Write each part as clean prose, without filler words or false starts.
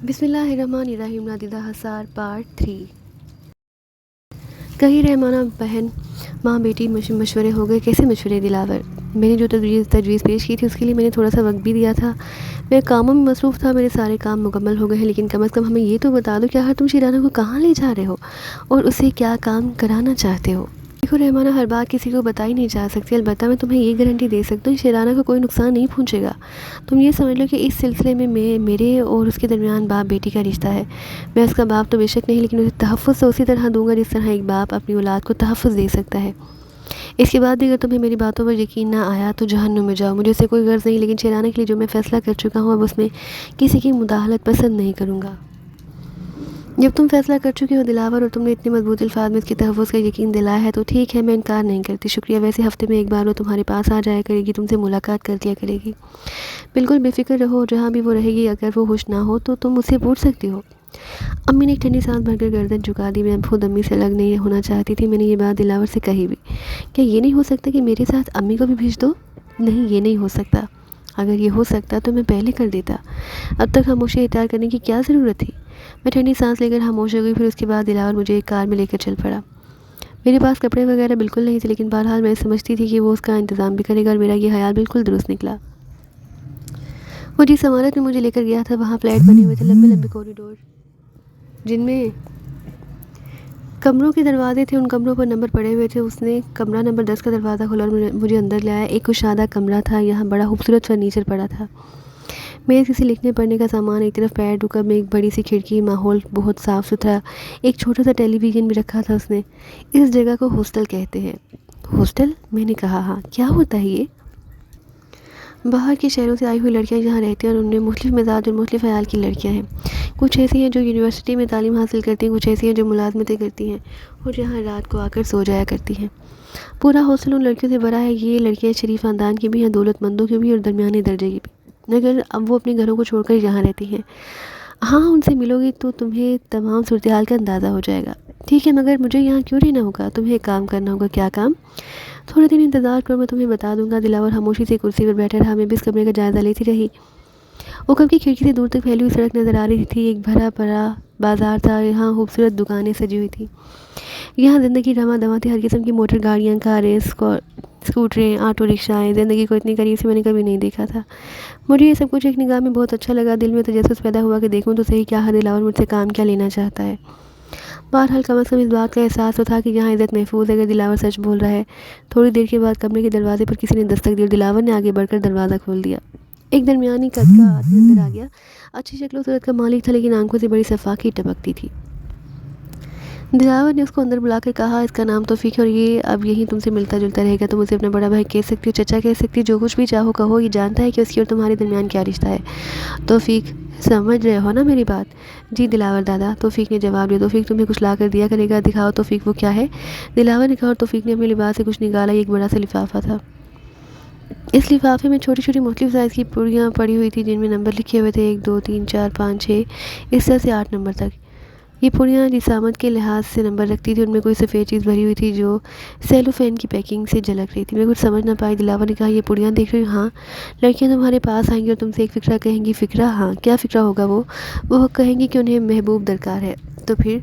بسم اللہ الرحمن الرحیم نادیدہ حسار پارٹ 3۔ کہیں رحمانہ بہن ماں بیٹی مشورے ہو گئے۔ کیسے مشورے دلاور؟ میں نے جو تجویز پیش کی تھی اس کے لیے میں نے تھوڑا سا وقت بھی دیا تھا۔ میں کاموں میں مصروف تھا، میرے سارے کام مکمل ہو گئے ہیں، لیکن کم از کم ہمیں یہ تو بتا دو کہ آخر تم شیرانہ کو کہاں لے جا رہے ہو اور اسے کیا کام کرانا چاہتے ہو؟ دیکھو رحمانہ، ہر بات کسی کو بتائی نہیں جا سکتی، البتہ میں تمہیں یہ گارنٹی دے سکتا ہوں شیرانہ کو کوئی نقصان نہیں پہنچے گا۔ تم یہ سمجھ لو کہ اس سلسلے میں میرے اور اس کے درمیان باپ بیٹی کا رشتہ ہے۔ میں اس کا باپ تو بے شک نہیں، لیکن اسے تحفظ تو اسی طرح دوں گا جس طرح ایک باپ اپنی اولاد کو تحفظ دے سکتا ہے۔ اس کے بعد بھی اگر تمہیں میری باتوں پر یقین نہ آیا تو جہنم میں جاؤ، مجھے اس سے کوئی غرض نہیں، لیکن شیرانہ کے لیے جو میں فیصلہ کر چکا ہوں اب اس میں کسی کی مداخلت پسند نہیں کروں گا۔ جب تم فیصلہ کر چکے ہو دلاور اور تم نے اتنے مضبوط الفاظ میں اس کی تحفظ کا یقین دلایا ہے تو ٹھیک ہے، میں انکار نہیں کرتی۔ شکریہ، ویسے ہفتے میں ایک بار وہ تمہارے پاس آ جایا کرے گی، تم سے ملاقات کر لیا کرے گی۔ بالکل بے فکر رہو، جہاں بھی وہ رہے گی اگر وہ خوش نہ ہو تو تم اس سے پوچھ سکتی ہو۔ امی نے ایک ٹھنڈی سانس بھر کر گردن جھکا دی۔ میں اب خود امی سے الگ نہیں ہونا چاہتی تھی۔ میں نے یہ بات دلاور سے کہی بھی۔ کیا یہ نہیں ہو سکتا کہ میرے ساتھ امی کو بھی بھیج دو؟ نہیں، یہ نہیں ہو سکتا۔ اگر یہ ہو سکتا تو میں پہلے کر دیتا۔ اب تک خاموشی اختیار کرنے کی کیا ضرورت تھی؟ میں ٹھنڈی سانس لے کر خاموش ہو گئی۔ پھر اس کے بعد دلاور مجھے ایک کار میں لے کر چل پڑا۔ میرے پاس کپڑے وغیرہ بالکل نہیں تھے، لیکن بہرحال میں سمجھتی تھی کہ وہ اس کا انتظام بھی کرے گا اور میرا یہ خیال بالکل درست نکلا۔ وہ جس عمارت میں مجھے لے کر گیا تھا وہاں فلیٹ بنے ہوئے تھے، لمبے لمبے کوریڈور جن میں کمروں کے دروازے تھے، ان کمروں پر نمبر پڑے ہوئے تھے۔ اس نے کمرہ نمبر 10 کا دروازہ کھولا اور مجھے اندر لایا۔ ایک کشادہ کمرہ تھا، یہاں بڑا خوبصورت فرنیچر پڑا تھا۔ میرے کسی لکھنے پڑھنے کا سامان ایک طرف پیر رکب میں ایک بڑی سی کھڑکی، ماحول بہت صاف ستھرا، ایک چھوٹا سا ٹیلی ویژن بھی رکھا تھا اس نے۔ اس جگہ کو ہاسٹل کہتے ہیں۔ ہاسٹل؟ میں نے کہا ہاں، کیا ہوتا ہے یہ؟ باہر کے شہروں سے آئی ہوئی لڑکیاں یہاں رہتی ہیں اور ان میں مختلف مزاج اور مختلف خیال کی لڑکیاں ہیں۔ کچھ ایسی ہیں جو یونیورسٹی میں تعلیم حاصل کرتی ہیں، کچھ ایسی ہیں جو ملازمتیں کرتی ہیں اور یہاں رات کو آ کر سو جایا کرتی ہیں۔ پورا ہاسٹل ان لڑکیوں سے بھرا ہے۔ یہ لڑکیاں شریف خاندان کی بھی ہیں، دولت مندوں کی بھی اور درمیانے درجے کی بھی، مگر اب وہ اپنے گھروں کو چھوڑ کر یہاں رہتی ہیں۔ ہاں، ان سے ملو گی تو تمہیں تمام صورتحال کا اندازہ ہو جائے گا۔ ٹھیک ہے، مگر مجھے یہاں کیوں رہنا ہوگا؟ تمہیں ایک کام کرنا ہوگا۔ کیا کام؟ تھوڑے دن انتظار کرو، میں تمہیں بتا دوں گا۔ دلاور خاموشی سے کرسی پر بیٹھا رہا۔ میں بھی اس کمرے کا جائزہ لیتی رہی۔ اوپر کی کھڑکی سے دور تک پھیلی ہوئی سڑک نظر آ رہی تھی۔ ایک بھرا پڑا بازار تھا، یہاں خوبصورت دکانیں سجی ہوئی تھیں۔ یہاں زندگی رواں دواں تھی، ہر قسم کی موٹر گاڑیاں، کاریں، اسکوٹریں، آٹو رکشائیں۔ زندگی کو اتنی قریب سے میں نے کبھی نہیں دیکھا تھا۔ مجھے یہ سب کچھ ایک نگاہ میں بہت اچھا لگا۔ دل میں تجسس پیدا ہوا کہ دیکھوں تو صحیح کیا دلاور مجھ سے کام کیا لینا چاہتا ہے۔ بہرحال کم از کم اس بات کا احساس تو تھا کہ یہاں عزت محفوظ ہے اگر دلاور سچ بول رہا ہے۔ تھوڑی دیر کے بعد کمرے کے دروازے پر کسی نے دستک دی اور دلاور نے آگے بڑھ کر دروازہ کھول دیا۔ ایک درمیانی قد کا آدمی اندر آ گیا۔ اچھی شکل و صورت کا مالک تھا، لیکن آنکھوں سے بڑی صفاقی ٹپکتی تھی۔ دلاور نے اس کو اندر بلا کر کہا، اس کا نام توفیق ہے اور یہ اب یہیں تم سے ملتا جلتا رہے گا۔ تم اسے اپنا بڑا بھائی کہہ سکتی ہو، چچا کہہ سکتی ہو، جو کچھ بھی چاہو کہو۔ یہ جانتا ہے کہ اس کی اور تمہارے درمیان کیا رشتہ ہے۔ توفیق، سمجھ رہے ہو نا میری بات؟ جی دلاور دادا، توفیق نے جواب دیا۔ توفیق تمہیں کچھ لا کر دیا کرے گا، دکھاؤ توفیق وہ کیا ہے؟ دلاور نے کہا اور توفیق نے اپنے لباس سے کچھ نکالا۔ یہ ایک بڑا سا لفافہ تھا۔ اس لفافے میں چھوٹی چھوٹی مختلف سائز کی پوڑیاں پڑی ہوئی تھیں جن میں نمبر لکھے ہوئے تھے، 1 2 3 4 5 6، اس طرح سے 8 نمبر تک۔ یہ پوڑیاں جسامت کے لحاظ سے نمبر رکھتی تھی، ان میں کوئی سفید چیز بھری ہوئی تھی جو سیلو فین کی پیکنگ سے جھلک رہی تھی۔ میں کچھ سمجھ نہ پائی۔ دلاور نے کہا، یہ پوڑیاں دیکھ رہی ہو؟ ہاں۔ لڑکیاں تمہارے پاس آئیں گی اور تم سے ایک فقرہ کہیں گی۔ فقرہ؟ ہاں۔ کیا فقرہ ہوگا وہ کہیں گی کہ انہیں محبوب درکار ہے۔ تو پھر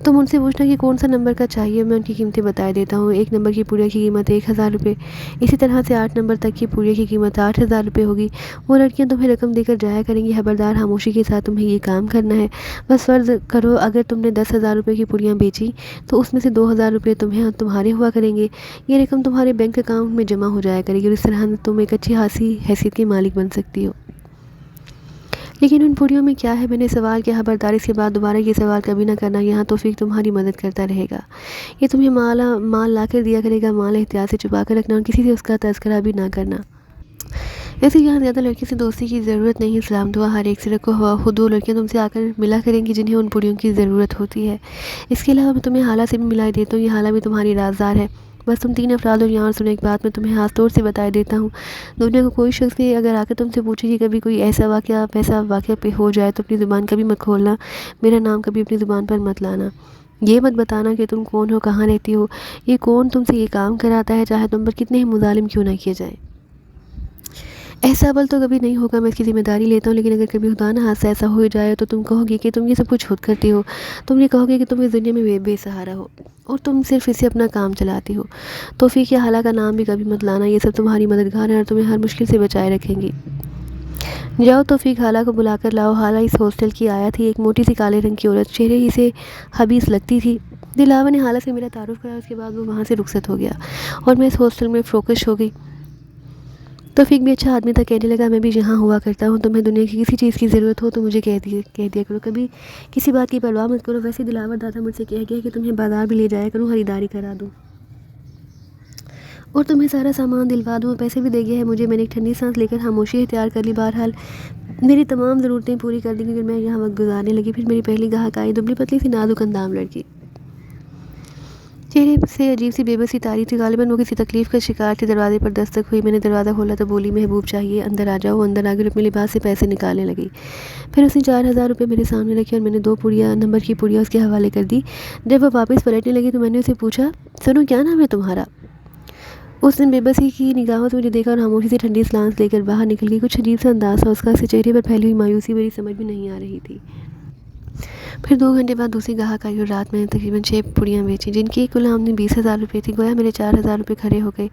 تم ان سے پوچھنا کہ کون سا نمبر کا چاہیے، میں ان کی قیمتیں بتا دیتا ہوں۔ 1 نمبر کی پوڑیا کی قیمت 1000 روپے، اسی طرح سے 8 نمبر تک کی پوڑیا کی قیمت 8000 روپے ہوگی۔ وہ لڑکیاں تمہیں رقم دے کر جایا کریں گی۔ خبردار، خاموشی کے ساتھ تمہیں یہ کام کرنا ہے۔ بس فرض کرو اگر تم نے 10,000 روپے کی پوڑیاں بیچی تو اس میں سے 2000 روپے تمہارے ہوا کریں گے۔ یہ رقم تمہارے بینک اکاؤنٹ میں جمع ہو جایا کرے گی اور اس طرح تم ایک اچھی خاصی حیثیت کے مالک بن سکتی ہو۔ لیکن ان پوڑیوں میں کیا ہے؟ میں نے سوال کیا۔ خبردار، اس کے بعد دوبارہ یہ سوال کبھی نہ کرنا۔ یہاں توفیق تمہاری مدد کرتا رہے گا۔ یہ تمہیں مال لا کر دیا کرے گا۔ مال احتیاط سے چھپا کر رکھنا اور کسی سے اس کا تذکرہ بھی نہ کرنا۔ ویسے یہاں زیادہ لڑکی سے دوستی کی ضرورت نہیں۔ سلام دعا ہر ایک سے رکھو۔ خود وہ لڑکیاں تم سے آ کر ملا کریں گی جنہیں ان پوڑیوں کی ضرورت ہوتی ہے۔ اس کے علاوہ میں تمہیں حالہ سے بھی ملا دیتا ہوں۔ یہ حالہ بھی تمہاری رازدار ہے۔ بس تم 3 افراد ہو یہاں، اور سنو ایک بات میں تمہیں خاص طور سے بتا دیتا ہوں۔ دنیا کو کوئی شخص بھی اگر آ کر تم سے پوچھے کہ کبھی کوئی ایسا واقعہ پہ ہو جائے تو اپنی زبان کبھی مت کھولنا، میرا نام کبھی اپنی زبان پر مت لانا۔ یہ مت بتانا کہ تم کون ہو، کہاں رہتی ہو، یہ کون تم سے یہ کام کراتا ہے، چاہے تم پر کتنے ہی مظالم کیوں نہ کیے جائیں۔ ایسا عمل تو کبھی نہیں ہوگا، میں اس کی ذمہ داری لیتا ہوں، لیکن اگر کبھی خدا نہ خواستہ ایسا ہو جائے تو تم کہو گی کہ تم یہ سب کچھ خود کرتی ہو، تم یہ کہو گی کہ تم اس دنیا میں بے سہارا ہو اور تم صرف اسے اپنا کام چلاتی ہو۔ توفیق یا حالہ کا نام بھی کبھی مت لانا، یہ سب تمہاری مددگار ہیں اور تمہیں ہر مشکل سے بچائے رکھیں گی۔ جاؤ توفیق، حالہ کو بلا کر لاؤ۔ حالہ اس ہاسٹل کی آیا تھی، ایک موٹی سی کالے رنگ کی عورت، چہرے ہی سے حبیث لگتی تھی۔ دلاور نے حالہ سے میرا تعارف کرایا، اس کے بعد وہ وہاں سے رخصت ہو گیا اور میں اس ہاسٹل میں فروکش ہو گئی۔ توفیق بھی اچھا آدمی تھا، کہنے لگا میں بھی یہاں ہوا کرتا ہوں، تمہیں دنیا کی کسی چیز کی ضرورت ہو تو مجھے کہہ دیا کرو، کبھی کسی بات کی پرواہ مت کرو۔ ویسے دلاور دادا مجھ سے کہہ گیا کہ تمہیں بازار بھی لے جایا کروں، خریداری کرا دوں اور تمہیں سارا سامان دلوا دوں، اور پیسے بھی دے گیا ہے مجھے۔ میں نے ایک ٹھنڈی سانس لے کر خاموشی اختیار کر لی۔ بہرحال میری تمام ضرورتیں پوری کر دیں گی اگر میں یہاں وقت گزارنے لگی۔ پھر میری پہلی گاہک آئی، دبلی پتلی سی نازک اندام لڑکی، چہرے سے عجیب سی بے بسی طاری تھی، غالباً وہ کسی تکلیف کا شکار تھی۔ دروازے پر دستک ہوئی، میں نے دروازہ کھولا تو بولی محبوب چاہیے، اندر آ جاؤ۔ وہ اندر آ کر اپنے لباس سے پیسے نکالنے لگی، پھر اس نے 4000 روپے میرے سامنے رکھے اور میں نے 2 نمبر کی پڑیاں اس کے حوالے کر دی۔ جب وہ واپس پلٹنے لگی تو میں نے اسے پوچھا، سنو کیا نام ہے تمہارا؟ اس نے بے بسی کی نگاہوں سے مجھے دیکھا اور خاموشی سے ٹھنڈی سانس لے کر باہر نکل گئی۔ کچھ عجیب سا انداز تھا اس کا، اس کے چہرے پر پھیلی ہوئی مایوسی میری سمجھ میں نہیں آ رہی تھی۔ پھر 2 گھنٹے بعد دوسری گاہک آئی اور رات میں نے تقریباً 6 پڑیاں بیچیں، جن کی کل آمدنی 20,000 روپے تھی۔ گویا میرے 4000 روپے کھڑے ہو گئے۔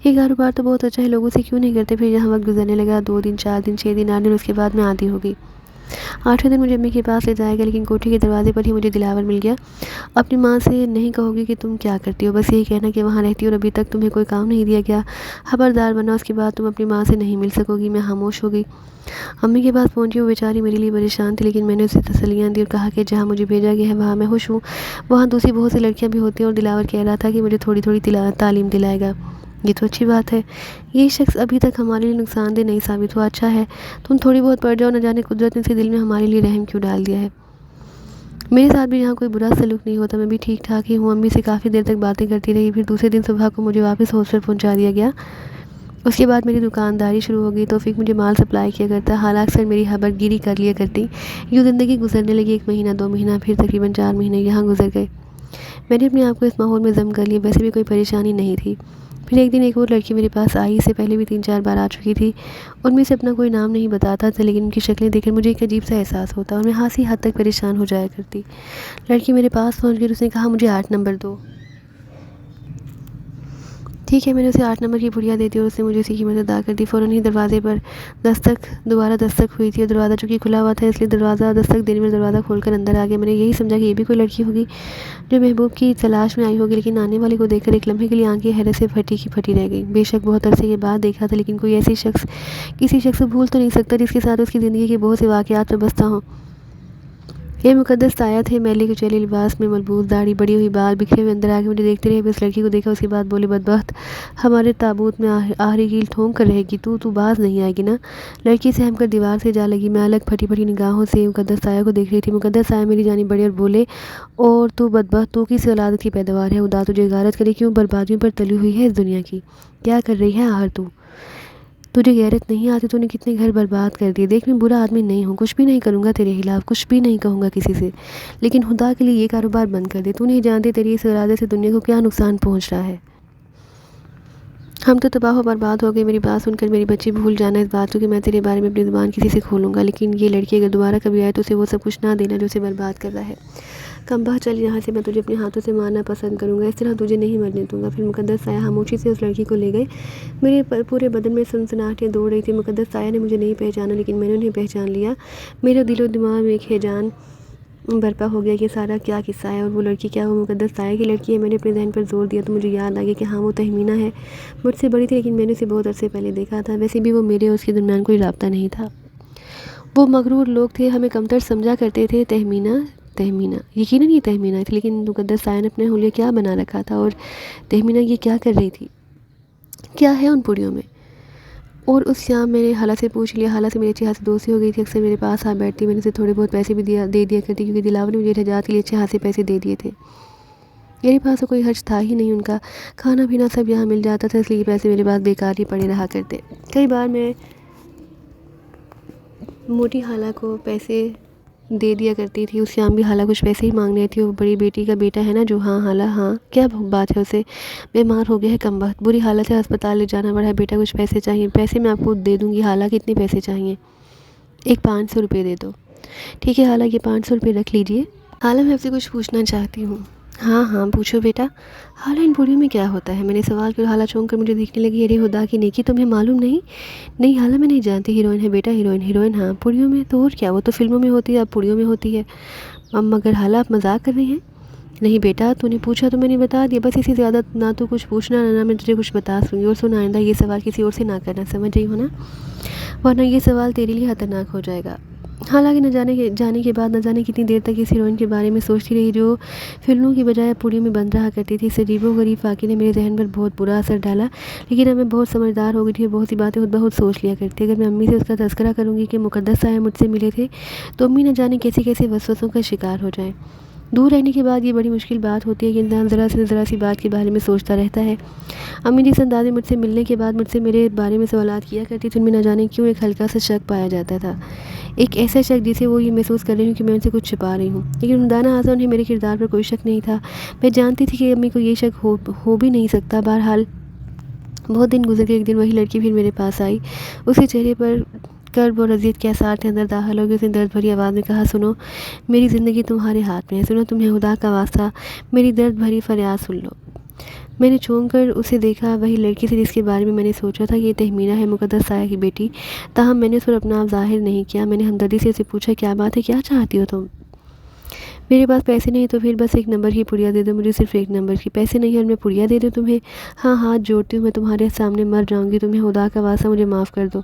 یہ کاروبار تو بہت اچھا ہے، لوگوں سے کیوں نہیں کرتے؟ پھر یہاں وقت گزرنے لگا، 2 دن 4 دن 6 دن 8 دن، اس کے بعد میں عادی ہو گئی۔ 8ویں دن مجھے امی کے پاس لے جایا گیا، لیکن کوٹھی کے دروازے پر ہی مجھے دلاور مل گیا۔ اپنی ماں سے نہیں کہو گی کہ تم کیا کرتی ہو، بس یہی کہنا کہ وہاں رہتی ہو اور ابھی تک تمہیں کوئی کام نہیں دیا گیا، خبردار ورنہ اس کے بعد تم اپنی ماں سے نہیں مل سکو گی۔ میں خاموش ہو گئی۔ امی کے پاس پہنچی، وہ بیچاری میرے لیے پریشان تھی، لیکن میں نے اسے تسلیاں دی اور کہا کہ جہاں مجھے بھیجا گیا ہے وہاں میں خوش ہوں، وہاں دوسری بہت سی لڑکیاں بھی ہوتی ہیں، اور دلاور کہہ رہا تھا کہ مجھے تھوڑی تھوڑی تعلیم دلائے گا۔ یہ تو اچھی بات ہے، یہ شخص ابھی تک ہمارے لیے نقصان دہ نہیں ثابت ہوا، اچھا ہے تم تھوڑی بہت پڑھ جاؤ، نہ جانے قدرت نے اس کے دل میں ہمارے لیے رحم کیوں ڈال دیا ہے۔ میرے ساتھ بھی یہاں کوئی برا سلوک نہیں ہوتا، میں بھی ٹھیک ٹھاک ہی ہوں۔ امی سے کافی دیر تک باتیں کرتی رہی، پھر دوسرے دن صبح کو مجھے واپس ہاسٹل پہنچا دیا گیا۔ اس کے بعد میری دکانداری شروع ہو گئی، توفیق مجھے مال سپلائی کیا کرتا، حالانکہ اکثر میری خبر گیری کر لیا کرتی۔ یوں زندگی گزرنے لگی، 1 مہینہ 2 مہینہ، پھر تقریباً 4 مہینے یہاں گزر گئے۔ میں نے اپنے آپ کو اس ماحول میں ضم کر لیا، ویسے بھی کوئی پریشانی نہیں تھی۔ پھر ایک دن ایک اور لڑکی میرے پاس آئی، اس سے پہلے بھی 3-4 بار آ چکی تھی۔ ان میں سے اپنا کوئی نام نہیں بتاتا تھا، لیکن ان کی شکلیں دیکھ کر مجھے ایک عجیب سا احساس ہوتا اور میں خاصی حد تک پریشان ہو جایا کرتی۔ لڑکی میرے پاس پہنچ گئی، اس نے کہا مجھے 8 نمبر دو۔ ٹھیک ہے، میں نے اسے 8 نمبر کی پڑیا دے دی اور اس نے مجھے اسی قیمت ادا کر دی۔ فوراً ہی دروازے پر دوبارہ دستک ہوئی تھی اور دروازہ چونکہ کھلا ہوا تھا، اس لیے دستک دینے میں دروازہ کھول کر اندر آ گیا۔ میں نے یہی سمجھا کہ یہ بھی کوئی لڑکی ہوگی جو محبوب کی تلاش میں آئی ہوگی، لیکن آنے والے کو دیکھ کر ایک لمحے کے لیے آنکھیں حیرت سے پھٹی کی پھٹی رہ گئی۔ بے شک بہت عرصے کے بعد دیکھا تھا، لیکن کوئی کسی شخص کو بھول تو نہیں سکتا جس کے ساتھ اس کی زندگی کے بہت سے واقعات میں بستا ہوں۔ یہ مقدس سایہ تھے، میلے کچیلے لباس میں ملبوس، داڑھی بڑی ہوئی، بال بکھرے ہوئے، اندر آگے مجھے دیکھتے رہے۔ بس لڑکی کو دیکھا، اس کے بعد بولے، بدبخت ہمارے تابوت میں آخری کیل ٹھونک کر رہے گی تو باز نہیں آئے گی نا؟ لڑکی سہم کر دیوار سے جا لگی۔ میں الگ پھٹی پھٹی نگاہوں سے مقدس سایہ کو دیکھ رہی تھی۔ مقدس سایہ میری جانب بڑھے اور بولے، اور تو بدبخت، تو کس اولادت کی پیداوار ہے؟ خدا تجھے غارت کرے، کیوں بربادیوں پر تلی ہوئی ہے اس دنیا کی؟ کیا کر رہی ہے آخر تو؟ تجھے غیرت نہیں آتی؟ تو نے کتنے گھر برباد کر دیے۔ دیکھ میں برا آدمی نہیں ہوں، کچھ بھی نہیں کروں گا تیرے خلاف، کچھ بھی نہیں کہوں گا کسی سے، لیکن خدا کے لیے یہ کاروبار بند کر دے۔ تو نہیں جانتے تیری اس ارادے سے دنیا کو کیا نقصان پہنچ رہا ہے۔ ہم تو تباہ و برباد ہو گئے۔ میری بات سن کر میری بچی بھول جانا اس بات کو کہ میں تیرے بارے میں اپنی زبان کسی سے کھولوں گا، لیکن یہ لڑکی اگر دوبارہ کبھی آئے تو اسے وہ سب کچھ نہ دینا جو اسے برباد کر رہا ہے۔ کم بخت، چل یہاں سے، میں تجھے اپنے ہاتھوں سے مارنا پسند کروں گا، اس طرح تجھے نہیں مرنے دوں گا۔ پھر مقدس سایہ خاموشی سے اس لڑکی کو لے گئے۔ میرے پورے بدن میں سنسناہٹیں دوڑ رہی تھی۔ مقدس سایہ نے مجھے نہیں پہچانا، لیکن میں نے انہیں پہچان لیا۔ میرے دل و دماغ میں ایک ہیجان برپا ہو گیا کہ سارا کیا قصہ ہے، اور وہ لڑکی کیا وہ مقدس سایہ کی لڑکی ہے؟ میں نے اپنے ذہن پر زور دیا تو مجھے یاد آ گیا کہ ہاں وہ تہمینہ ہے، مجھ سے بڑی تھی، لیکن میں نے اسے بہت عرصے پہلے دیکھا تھا۔ ویسے بھی وہ میرے اور اس کے درمیان کوئی رابطہ نہیں تھا۔ وہ مغرور لوگ تھے، ہمیں کمتر سمجھا کرتے تھے۔ تہمینہ یقیناً یہ تہمینہ تھی، لیکن مقدس سایہ نے اپنے حلیہ کیا بنا رکھا تھا، اور تہمینہ یہ کیا کر رہی تھی؟ کیا ہے ان پڑیوں میں؟ اور اس شام میں نے حالہ سے پوچھ لیا۔ حالہ سے میری اچھی خاصی دوستی ہو گئی تھی، اکثر میرے پاس آ بیٹھتی، میں نے اسے تھوڑے بہت پیسے بھی دے دیا کرتی، کیونکہ دلاور نے مجھے احتجاج کے لیے اچھے خاصے پیسے دے دیے تھے۔ میرے پاس تو کوئی خرچ تھا ہی نہیں، ان کا کھانا پینا سب یہاں مل جاتا تھا، اس لیے یہ پیسے میرے پاس بیکار ہی پڑے رہا کرتے۔ کئی بار میں موٹی خالہ کو پیسے دے دیا کرتی تھی. اس شام بھی خالہ کچھ پیسے ہی مانگ رہی تھی. وہ بڑی بیٹی کا بیٹا ہے نا جو. ہاں خالہ ہاں کیا بات ہے؟ اسے بیمار ہو گیا ہے کم وقت, بری حالت ہے, ہسپتال لے جانا پڑا ہے. بیٹا کچھ پیسے چاہیے. پیسے میں آپ کو دے دوں گی خالہ. کتنے پیسے چاہیے؟ ایک 500 روپے دے دو. ٹھیک ہے خالہ, یہ 500 روپے رکھ لیجئے. خالہ میں آپ سے کچھ پوچھنا چاہتی ہوں. ہاں ہاں پوچھو بیٹا. خالہ ان بوڑھیوں میں کیا ہوتا ہے؟ میں نے سوال کیا. خالہ چونک کر مجھے دیکھنے لگی. ارے خدا کی نیکی, تمہیں معلوم نہیں؟ نہیں خالہ میں نہیں جانتی. ہیروئن ہے بیٹا, ہیروئن. ہاں پوڑیوں میں تو اور کیا, وہ تو فلموں میں ہوتی ہے, اب پوڑیوں میں ہوتی ہے. اب مگر خالہ آپ مذاق کر رہی ہیں. نہیں بیٹا تو نے پوچھا تو میں نے بتا دیا, بس اسی زیادہ نہ تو کچھ پوچھنا نہ میں تجھے کچھ بتا سکوں گی. اور سن آئندہ یہ سوال کسی اور سے نہ کرنا, سمجھ رہی ہو نا, ورنہ یہ سوال تیرے لیے خطرناک ہو جائے گا. حالانکہ جانے کے بعد نہ جانے کتنی دیر تک اس ہیروئن کے بارے میں سوچتی رہی جو فلموں کی بجائے پوڑیوں میں بند رہا کرتی تھی. اس عجیب و غریب واقعے نے میرے ذہن پر بہت برا اثر ڈالا. لیکن اب میں بہت سمجھدار ہو گئی تھی اور بہت سی باتیں خود بخود سوچ لیا کرتی. اگر میں امی سے اس کا تذکرہ کروں گی کہ مقدس سایہ مجھ سے ملے تھے تو امی نہ جانے کیسے کیسے وسوسوں کا شکار ہو جائیں. دور رہنے کے بعد یہ بڑی مشکل بات ہوتی ہے کہ انسان ذرا سی بات کے بارے میں سوچتا رہتا ہے. امی جس انداز میں مجھ سے ملنے کے بعد مجھ سے میرے بارے میں سوالات کیا کرتی تھی, ان میں نہ جانے کیوں ایک ہلکا سا شک پایا جاتا تھا. ایک ایسا شک جسے وہ یہ محسوس کر رہی ہوں کہ میں ان سے کچھ چھپا رہی ہوں. لیکن خدا نخواستہ انہیں میرے کردار پر کوئی شک نہیں تھا. میں جانتی تھی کہ امی کو یہ شک ہو بھی نہیں سکتا. بہرحال بہت دن گزر کے ایک دن وہی لڑکی پھر میرے پاس آئی. اس کے چہرے پر کرب اور اذیت کے آثار تھے. اندر داخل ہو گئی. اس نے درد بھری آواز میں کہا, سنو میری زندگی تمہارے ہاتھ میں ہے. سنو, تمہیں خدا کا واسطہ میری درد بھری فریاد سن لو. میں نے چونک کر اسے دیکھا. وہی لڑکی سے جس کے بارے میں نے سوچا تھا کہ یہ تہمینہ ہے, مقدس سایہ کی بیٹی. تاہم میں نے اس پر اپنا آپ ظاہر نہیں کیا. میں نے ہمدردی سے اسے پوچھا, کیا بات ہے, کیا چاہتی ہو تم؟ میرے پاس پیسے نہیں تو پھر بس 1 نمبر کی پڑیا دے دو مجھے, صرف 1 نمبر کی. پیسے نہیں اور میں پڑیا دے دوں تمہیں؟ ہاں ہاتھ جوڑتی ہوں, میں تمہارے سامنے مر جاؤں گی. تمہیں خدا کا واسطہ مجھے معاف کر دو.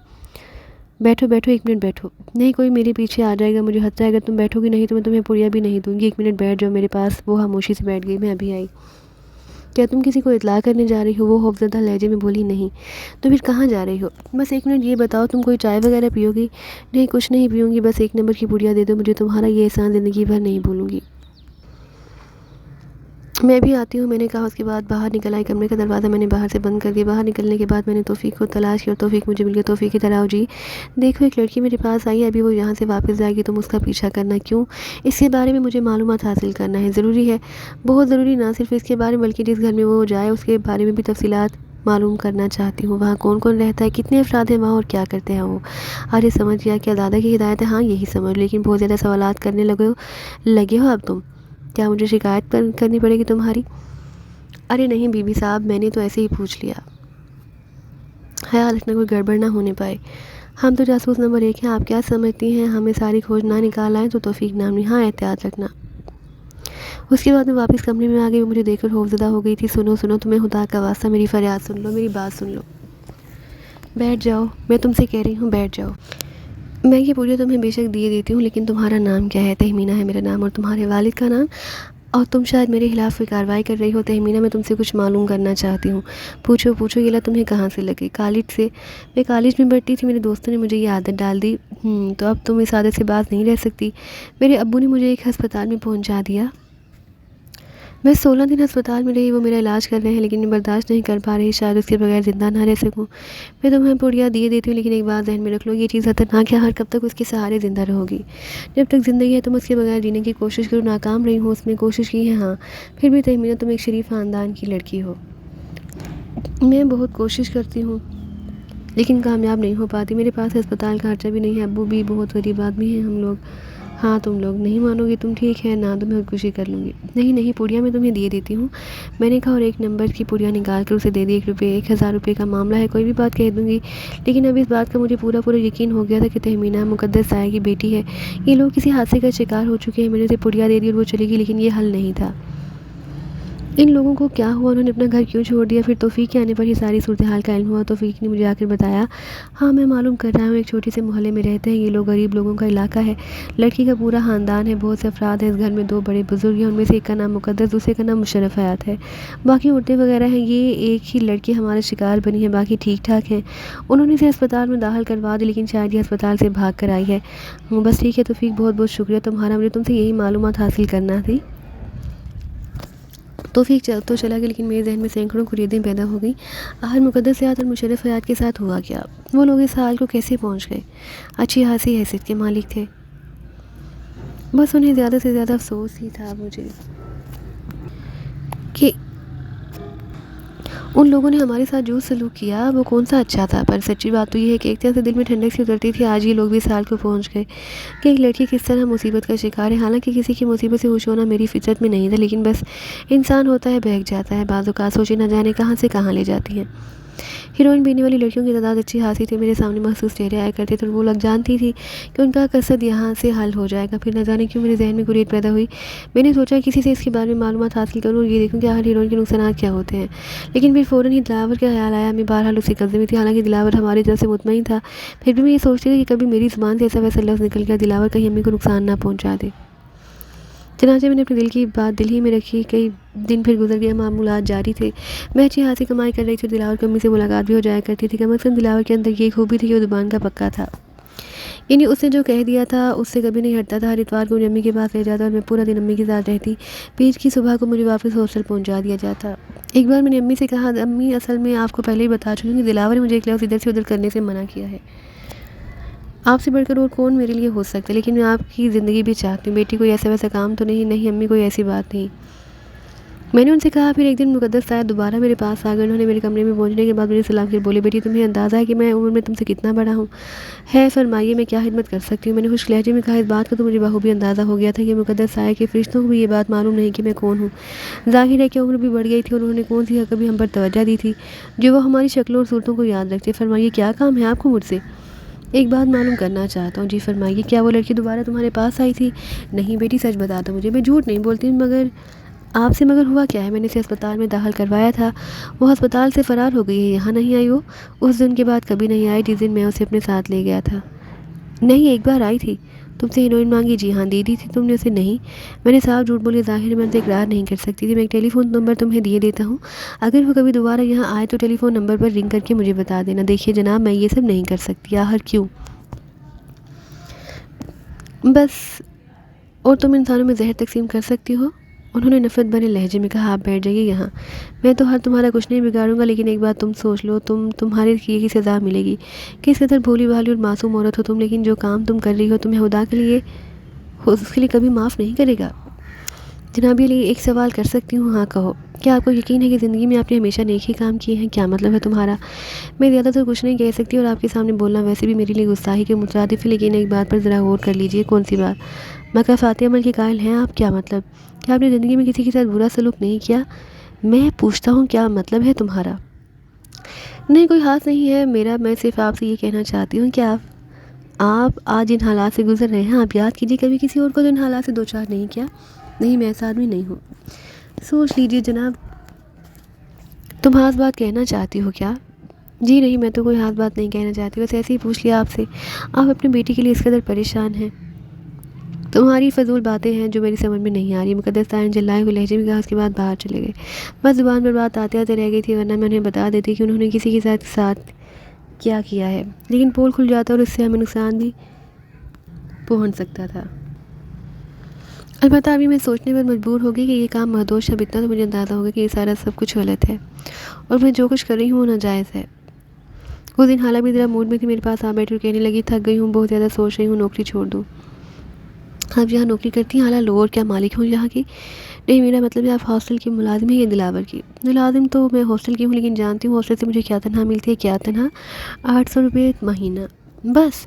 بیٹھو 1 منٹ بیٹھو. نہیں کوئی میرے پیچھے آ جائے گا, مجھے خطرہ ہے اگر تم بیٹھو گی نہیں تو میں تمہیں پڑیا بھی نہیں دوں گی. 1 منٹ بیٹھ جاؤ میرے پاس. وہ خاموشی سے بیٹھ گئی. میں ابھی آئی. کیا تم کسی کو اطلاع کرنے جا رہی ہو؟ وہ خوفزدہ لہجے میں بولی. نہیں. تو پھر کہاں جا رہی ہو؟ بس 1 منٹ یہ بتاؤ, تم کوئی چائے وغیرہ پیو گی؟ نہیں کچھ نہیں پیوں گی, بس 1 نمبر کی پڑیا دے دو مجھے. تمہارا یہ احسان زندگی بھر نہیں بھولوں گی. میں بھی آتی ہوں, میں نے کہا. اس کے بعد باہر نکل آئی. کمرے کا دروازہ میں نے باہر سے بند کر دیا. باہر نکلنے کے بعد میں نے توفیق کو تلاش کی اور توفیق مجھے مل گیا. توفیق کی طرح جی دیکھو ایک لڑکی میرے پاس آئی ہے, ابھی وہ یہاں سے واپس جائے گی, تم اس کا پیچھا کرنا. کیوں؟ اس کے بارے میں مجھے معلومات حاصل کرنا ہے. ضروری ہے, بہت ضروری. نہ صرف اس کے بارے میں بلکہ جس گھر میں وہ جائے اس کے بارے میں بھی تفصیلات معلوم کرنا چاہتی ہوں. وہاں کون کون رہتا ہے, کتنے افراد ہیں وہاں, اور کیا کرتے ہیں وہ. ارے سمجھ گیا, کیا دادا کی ہدایت ہے؟ ہاں یہی سمجھ. لیکن بہت زیادہ سوالات کرنے لگے ہو اب تم. کیا مجھے شکایت کرنی پڑے گی تمہاری؟ ارے نہیں بی بی صاحب, میں نے تو ایسے ہی پوچھ لیا. خیال رکھنا کوئی گڑبڑ نہ ہونے پائے. ہم تو جاسوس نمبر 1 ہیں. آپ کیا سمجھتی ہیں ہمیں ساری کھوج نہ نکال آئیں تو توفیق نام نہیں. ہاں احتیاط رکھنا. اس کے بعد میں واپس کمرے میں آ گئی. وہ مجھے دیکھ کر خوفزدہ ہو گئی تھی. سنو تمہیں خدا کا واسطہ میری فریاد سن لو, میری بات سن لو. بیٹھ جاؤ, میں تم سے کہہ رہی ہوں بیٹھ جاؤ. میں یہ پوچھا تمہیں بے شک دیے دیتی ہوں, لیکن تمہارا نام کیا ہے؟ تہمینہ ہے میرا نام, اور تمہارے والد کا نام. اور تم شاید میرے خلاف کوئی کارروائی کر رہی ہو. تہمینہ میں تم سے کچھ معلوم کرنا چاہتی ہوں. پوچھو. یہ لت تمہیں کہاں سے لگی؟ کالج سے. میں کالج میں پڑھتی تھی, میرے دوستوں نے مجھے یہ عادت ڈال دی. تو اب تم اس عادت سے باز نہیں رہ سکتی. میرے ابو نے مجھے ایک ہسپتال میں پہنچا دیا. میں 16 دن ہسپتال میں رہی. وہ میرا علاج کر رہے ہیں لیکن میں برداشت نہیں کر پا رہی. شاید اس کے بغیر زندہ نہ رہ سکوں. میں تمہیں پڑیا دیے دیتی ہوں, لیکن ایک بات ذہن میں رکھ لو, یہ چیز خطرناک ہے. ہر کب تک اس کے سہارے زندہ رہو گی؟ جب تک زندگی ہے تم اس کے بغیر جینے کی کوشش کرو. ناکام رہی ہوں اس میں, کوشش کی ہے ہاں. پھر بھی تہمینہ تم ایک شریف خاندان کی لڑکی ہو. میں بہت کوشش کرتی ہوں لیکن کامیاب نہیں ہو پاتی. میرے پاس ہسپتال کا خرچہ بھی نہیں ہے. ابو بھی بہت غریب آدمی ہیں ہم لوگ. ہاں تم لوگ نہیں مانو گی تم. ٹھیک ہے نا, تو میں خودکشی کر لوں گی. نہیں پڑیا میں تمہیں دیے دیتی ہوں, میں نے کہا. اور 1 نمبر کی پڑیا نکال کر اسے دے دی. 1000 روپے کا معاملہ ہے, کوئی بھی بات کہہ دوں گی. لیکن اب اس بات کا مجھے پورا یقین ہو گیا تھا کہ تہمینہ مقدس سایہ کی بیٹی ہے. یہ لوگ کسی حادثے کا شکار ہو چکے ہیں. میں نے اسے پڑیا دے دی اور وہ چلی گئی, لیکن یہ حل نہیں تھا. ان لوگوں کو کیا ہوا, انہوں نے اپنا گھر کیوں چھوڑ دیا؟ پھر توفیق کے آنے پر یہ ساری صورتحال کا علم ہوا. توفیق نے مجھے آ کر بتایا. ہاں میں معلوم کر رہا ہوں, ایک چھوٹے سے محلے میں رہتے ہیں یہ لوگ. غریب لوگوں کا علاقہ ہے. لڑکی کا پورا خاندان ہے, بہت سے افراد ہیں. اس گھر میں 2 بڑے بزرگ ہیں, ان میں سے ایک کا نام مقدس, دوسرے کا نام مشرف حیات ہے. باقی عورتیں وغیرہ ہیں. یہ ایک ہی لڑکی ہمارا شکار بنی ہے, باقی ٹھیک ٹھاک ہیں. انہوں نے اسے ہسپتال میں داخل کروا دی, لیکن شاید یہ ہسپتال سے بھاگ کر آئی ہے. بس ٹھیک ہے توفیق, بہت شکریہ تمہارا. مجھے تم سے یہی معلومات حاصل کرنا تھی. توفیق تو چلا گیا, لیکن میرے ذہن میں سینکڑوں خریدیں پیدا ہو گئیں. آخر مقدس حیات اور مشرف حیات کے ساتھ ہوا کیا؟ وہ لوگ اس حال کو کیسے پہنچ گئے؟ اچھی خاصی حیثیت کے مالک تھے. بس انہیں زیادہ سے زیادہ افسوس ہی تھا مجھے کہ ان لوگوں نے ہمارے ساتھ جو سلوک کیا وہ کون سا اچھا تھا. پر سچی بات تو یہ ہے کہ ایک طرح سے دل میں ٹھنڈک سی اترتی تھی آج یہ لوگ بھی سال کو پہنچ گئے کہ ایک لڑکی کس طرح مصیبت کا شکار ہے. حالانکہ کسی کی مصیبت سے خوش ہونا میری فطرت میں نہیں تھا، لیکن بس انسان ہوتا ہے بہک جاتا ہے. بعض اوقات سوچے نہ جانے کہاں سے کہاں لے جاتی ہیں. ہیروئن بننے والی لڑکیوں کی تعداد اچھی خاصی تھی. میرے سامنے مخصوص چہرے آیا کرتے تھے اور وہ لوگ جانتی تھی کہ ان کا قصد یہاں سے حل ہو جائے گا. پھر نہ جانے کیوں میرے ذہن میں گریز پیدا ہوئی. میں نے سوچا کسی سے اس کے بارے میں معلومات حاصل کروں اور یہ دیکھوں کہ آخر ہیروئن کے نقصانات کیا ہوتے ہیں. لیکن پھر فوراً ہی دلاور کا خیال آیا. میں بہرحال اسی قصدے میں تھی. حالانکہ دلاور ہماری طرف سے مطمئن تھا، پھر بھی میں یہ سوچتی تھی کہ کبھی میری زبان سے ایسا ویسا لفظ نکل گیا دلاور کہیں امی کو نقصان نہ پہنچا دے. چنانچہ میں نے اپنے دل کی بات دل ہی میں رکھی. کئی دن پھر گزر گئے، معمولات جاری تھے. میں اچھی خاصی کمائی کر رہی تھی اور دلاور کی امی سے ملاقات بھی ہو جایا کرتی تھی. کم از کم دلاور کے اندر یہ خوبی تھی کہ وہ زبان کا پکا تھا، یعنی اس نے جو کہہ دیا تھا اس سے کبھی نہیں ہٹتا تھا. ہر اتوار کو مجھے امی کے پاس لے جاتا اور میں پورا دن امی کے ساتھ رہتی. بیچ کی صبح کو مجھے واپس ہاسٹل پہنچا دیا جاتا. ایک بار میں نے امی سے کہا، امی اصل میں آپ کو پہلے ہی بتا چکی ہوں کہ دلاور نے مجھے ایک لفظ ادھر سے ادھر کرنے سے منع کیا ہے. آپ سے بڑھ کر اور کون میرے لیے ہو سکتا ہے، لیکن میں آپ کی زندگی بھی چاہتی ہوں. بیٹی کوئی ایسا ویسا کام تو نہیں. نہیں امی کوئی ایسی بات نہیں. میں نے ان سے کہا. پھر ایک دن مقدس صاحب دوبارہ میرے پاس آ گئے. انہوں نے میرے کمرے میں پہنچنے کے بعد مجھے سلام کر بولے، بیٹی تمہیں اندازہ ہے کہ میں عمر میں تم سے کتنا بڑا ہوں؟ ہے فرمائیے میں کیا خدمت کر سکتی ہوں. میں نے خشک لہجے میں کہا. اس بات کا تو مجھے بخوبی اندازہ ہو گیا تھا کہ مقدس صاحب کے فرشتوں کو بھی یہ بات معلوم نہیں کہ میں کون ہوں. ظاہر ہے کہ عمر بھی بڑھ گئی تھی اور انہوں نے کون سی کبھی ہم پر توجہ دی تھی جو وہ ہماری شکلوں اور صورتوں کو یاد رکھتے. فرمائیے کیا کام ہے آپ کو مجھ سے؟ ایک بات معلوم کرنا چاہتا ہوں. جی فرمائیے. کیا وہ لڑکی دوبارہ تمہارے پاس آئی تھی؟ نہیں بیٹی سچ بتا دو مجھے. میں جھوٹ نہیں بولتی مگر آپ سے. مگر ہوا کیا ہے، میں نے اسے ہسپتال میں داخل کروایا تھا. وہ ہسپتال سے فرار ہو گئی ہے. یہاں نہیں آئی وہ اس دن کے بعد کبھی نہیں آئی جس دن میں اسے اپنے ساتھ لے گیا تھا. نہیں ایک بار آئی تھی. تم سے ہیروئن مانگی؟ جی ہاں دی تھی تم نے اسے. نہیں میں نے صاف جھوٹ بولی. ظاہر میں ان سے اقرار نہیں کر سکتی تھی. میں ایک ٹیلی فون نمبر تمہیں دیے دیتا ہوں، اگر وہ کبھی دوبارہ یہاں آئے تو ٹیلی فون نمبر پر رنگ کر کے مجھے بتا دینا. دیکھیے جناب میں یہ سب نہیں کر سکتی. آخر کیوں؟ بس اور تم انسانوں میں زہر تقسیم کر سکتی ہو؟ انہوں نے نفرت بھرے لہجے میں کہا. آپ بیٹھ جائیے یہاں. میں تو تمہارا کچھ نہیں بگاڑوں گا، لیکن ایک بات تم سوچ لو، تمہارے کیے کی سزا ملے گی. کس قدر بھولی بھالی اور معصوم عورت ہو تم، لیکن جو کام تم کر رہی ہو تمہیں خدا کے لیے اس کے لیے کبھی معاف نہیں کرے گا. جناب علی ایک سوال کر سکتی ہوں؟ ہاں کہو. کیا آپ کو یقین ہے کہ زندگی میں آپ نے ہمیشہ نیک ہی کام کیے ہیں؟ کیا مطلب ہے تمہارا؟ میں زیادہ تر کچھ نہیں کہہ سکتی اور آپ کے سامنے بولنا ویسے بھی میرے لیے گستاخی کے مترادف ہے، لیکن ایک بات پر ذرا غور کر لیجئے. کون سی بات؟ مکافاتی عمل کے قائل ہیں آپ؟ کیا مطلب؟ کیا آپ نے زندگی میں کسی کے ساتھ برا سلوک نہیں کیا؟ میں پوچھتا ہوں کیا مطلب ہے تمہارا؟ نہیں کوئی خاص نہیں ہے میرا. میں صرف آپ سے یہ کہنا چاہتی ہوں کہ آپ آج ان حالات سے گزر رہے ہیں. آپ یاد کیجیے کبھی کسی اور کو جو ان حالات سے دوچار نہیں کیا. نہیں میں ایسا آدمی نہیں ہوں. سوچ لیجئے جناب. تم خاص بات کہنا چاہتی ہو کیا؟ جی نہیں میں تو کوئی خاص بات نہیں کہنا چاہتی، بس ایسے ہی پوچھ لیا آپ سے. آپ اپنی بیٹی کے لیے اس قدر پریشان ہیں. تمہاری فضول باتیں ہیں جو میری سمجھ میں نہیں آ رہی. مقدس طاہر جلائے ہوئے لہجے میں کہا. اس کے بعد باہر چلے گئے. بس زبان پر بات آتے آتے رہ گئی تھی، ورنہ میں انہیں بتا دیتی کہ انہوں نے کسی کے ساتھ کیا کیا ہے، لیکن پول کھل جاتا اور اس سے ہمیں نقصان بھی پہنچ سکتا تھا. البتہ ابھی میں سوچنے پر مجبور ہوگی کہ یہ کام مہدوش. اب اتنا تو مجھے اندازہ ہوگا کہ یہ سارا سب کچھ غلط ہے اور میں جو کچھ کر رہی ہوں وہ ناجائز ہے. اس دن حالہ بھی ذرا موڈ میں تھی، میرے پاس آ بیٹھی اور کہنے لگی تھک گئی ہوں، بہت زیادہ سوچ رہی ہوں، نوکری چھوڑ دوں. آپ یہاں نوکری کرتی ہیں؟ حالہ لو اور کیا مالک ہوں یہاں کی؟ نہیں میرا مطلب ہے آپ ہاسٹل کی ملازم ہیں یا دلاور کی؟ ملازم تو میں ہاسٹل کی ہوں، لیکن جانتی ہوں ہاسٹل سے مجھے کیا تنہا ملتی ہے. کیا تنہا؟ 800 روپے مہینہ بس.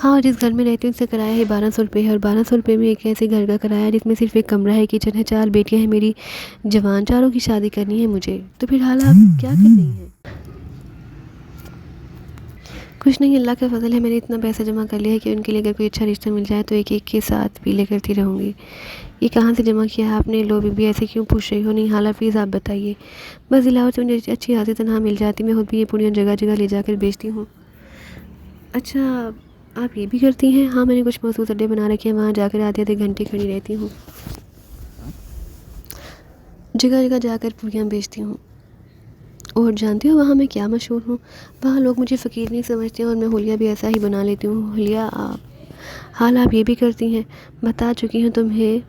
ہاں جس گھر میں رہتی ہوں اس کا کرایہ ہے 1200 روپے ہے، اور 1200 روپے میں ایک ایسے گھر کا کرایہ جس میں صرف ایک کمرہ ہے، کچن ہے، 4 بیٹیاں ہیں میری جوان، چاروں کی شادی کرنی ہے مجھے. تو پھر حالہ آپ کیا کر رہی ہیں؟ کچھ نہیں، اللہ کا فضل ہے. میں نے اتنا پیسہ جمع کر لیا ہے کہ ان کے لیے اگر کوئی اچھا رشتہ مل جائے تو ایک ایک کے ساتھ پیلے کرتی رہوں گی. یہ کہاں سے جمع کیا ہے آپ نے؟ لو بھی ایسے کیوں پوچھ رہی ہو؟ نہیں حالہ پلیز آپ بتائیے. بس دلاور سے مجھے اچھی خاصی تنہا مل جاتی، میں خود بھی یہ پوڑیاں جگہ جگہ لے جا کر بیچتی ہوں. اچھا آپ یہ بھی کرتی ہیں؟ ہاں میں نے کچھ مخصوص اڈے بنا رکھے ہیں، وہاں جا کر آدھے آدھے گھنٹے کھڑی رہتی ہوں، جگہ جگہ جا کر پوڑیاں بیچتی ہوں. اور جانتی ہو وہاں میں کیا مشہور ہوں؟ وہاں لوگ مجھے فقیر نہیں سمجھتے اور میں حلیہ بھی ایسا ہی بنا لیتی ہوں. حلیہ حال آپ یہ بھی کرتی ہیں؟ بتا چکی ہوں تمہیں.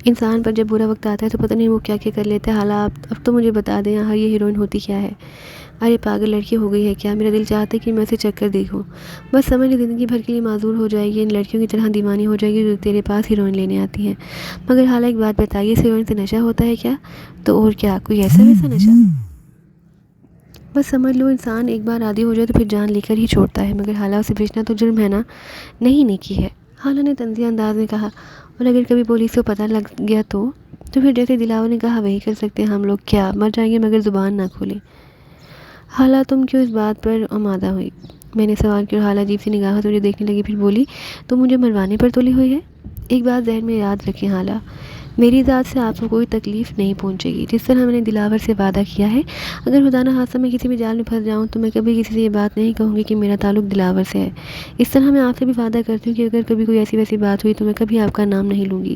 انسان پر جب برا وقت آتا ہے تو پتہ نہیں وہ کیا کیا کر لیتا ہے. حال آپ اب تو مجھے بتا دیں ہاں یہ ہیروئن ہوتی کیا ہے. ارے پاگل لڑکی ہو گئی ہے کیا؟ میرا دل چاہتا ہے کہ میں اسے چکھ کر دیکھوں، بس سمجھ لی زندگی بھر کے لیے معذور ہو جائے گی، ان لڑکیوں کی طرح دیوانی ہو جائے گی جو تیرے پاس ہیروئن لینے آتی ہیں۔ مگر حالہ ایک بات بتائیے، اس ہیروئن سے نشہ ہوتا ہے کیا؟ تو اور کیا، کوئی ایسا ویسا نشہ؟ بس سمجھ لو انسان ایک بار عادی ہو جائے تو پھر جان لے کر ہی چھوڑتا ہے، مگر حالہ اسے بیچنا تو جرم ہے نا، نہیں نیکی ہے۔ حالہ نے طنزیہ انداز میں کہا، اور اگر کبھی پولیس کو پتہ لگ گیا تو پھر جیسے دلاور نے کہا وہی کر سکتے ہیں ہم لوگ، کیا مر جائیں گے مگر زبان نہ کھولے۔ حالہ تم کیوں اس بات پر آمادہ ہوئی؟ میں نے سوال کیا اور حالہ عجیب سی نگاہوں سے مجھے دیکھنے لگی، پھر بولی، تم مجھے مروانے پر تلی ہوئی ہے؟ ایک بات ذہن میں یاد رکھیں حالہ، میری ذات سے آپ کو کوئی تکلیف نہیں پہنچے گی، جس طرح میں نے دلاور سے وعدہ کیا ہے، اگر خدا نہ خواستہ میں کسی بھی جال میں پھنس جاؤں تو میں کبھی کسی سے یہ بات نہیں کہوں گی کہ میرا تعلق دلاور سے ہے۔ اس طرح میں آپ سے بھی وعدہ کرتی ہوں کہ اگر کبھی کوئی ایسی ویسی بات ہوئی تو میں کبھی آپ کا نام نہیں لوں گی۔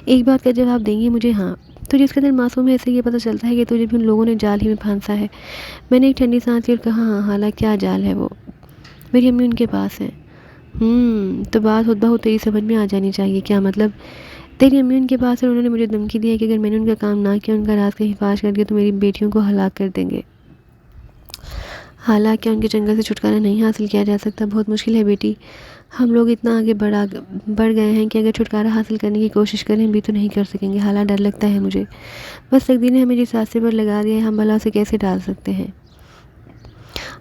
ایک بات کا جواب دیں گی مجھے؟ ہاں۔ تو جس قدر معصوم ہے اس سے یہ پتہ چلتا ہے کہ تجھے بھی ان لوگوں نے جال ہی میں پھانسا ہے۔ میں نے ایک ٹھنڈی سانس لی اور کہا، ہاں حالہ کیا جال ہے وہ؟ میری امی ان کے پاس ہیں۔ تو بات خود بخود تیری سمجھ میں آ جانی چاہیے، کیا مطلب؟ تیری امی ان کے پاس ہے اور انہوں نے مجھے دھمکی دی ہے کہ اگر میں نے ان کا کام نہ کیا، ان کا راز کہیں فاش کر دیا تو میری بیٹیوں کو ہلاک کر دیں گے۔ حالانکہ کیا ان کے چنگل سے چھٹکارا نہیں حاصل کیا جا سکتا؟ بہت مشکل ہے بیٹی، ہم لوگ اتنا آگے بڑھ گئے ہیں کہ اگر چھٹکارا حاصل کرنے کی کوشش کریں بھی تو نہیں کر سکیں گے۔ حالانکہ ڈر لگتا ہے مجھے، بس تقدیر نے ہمیں جس راستے پر لگا دیا ہے ہم بھلا اسے کیسے ڈال سکتے ہیں؟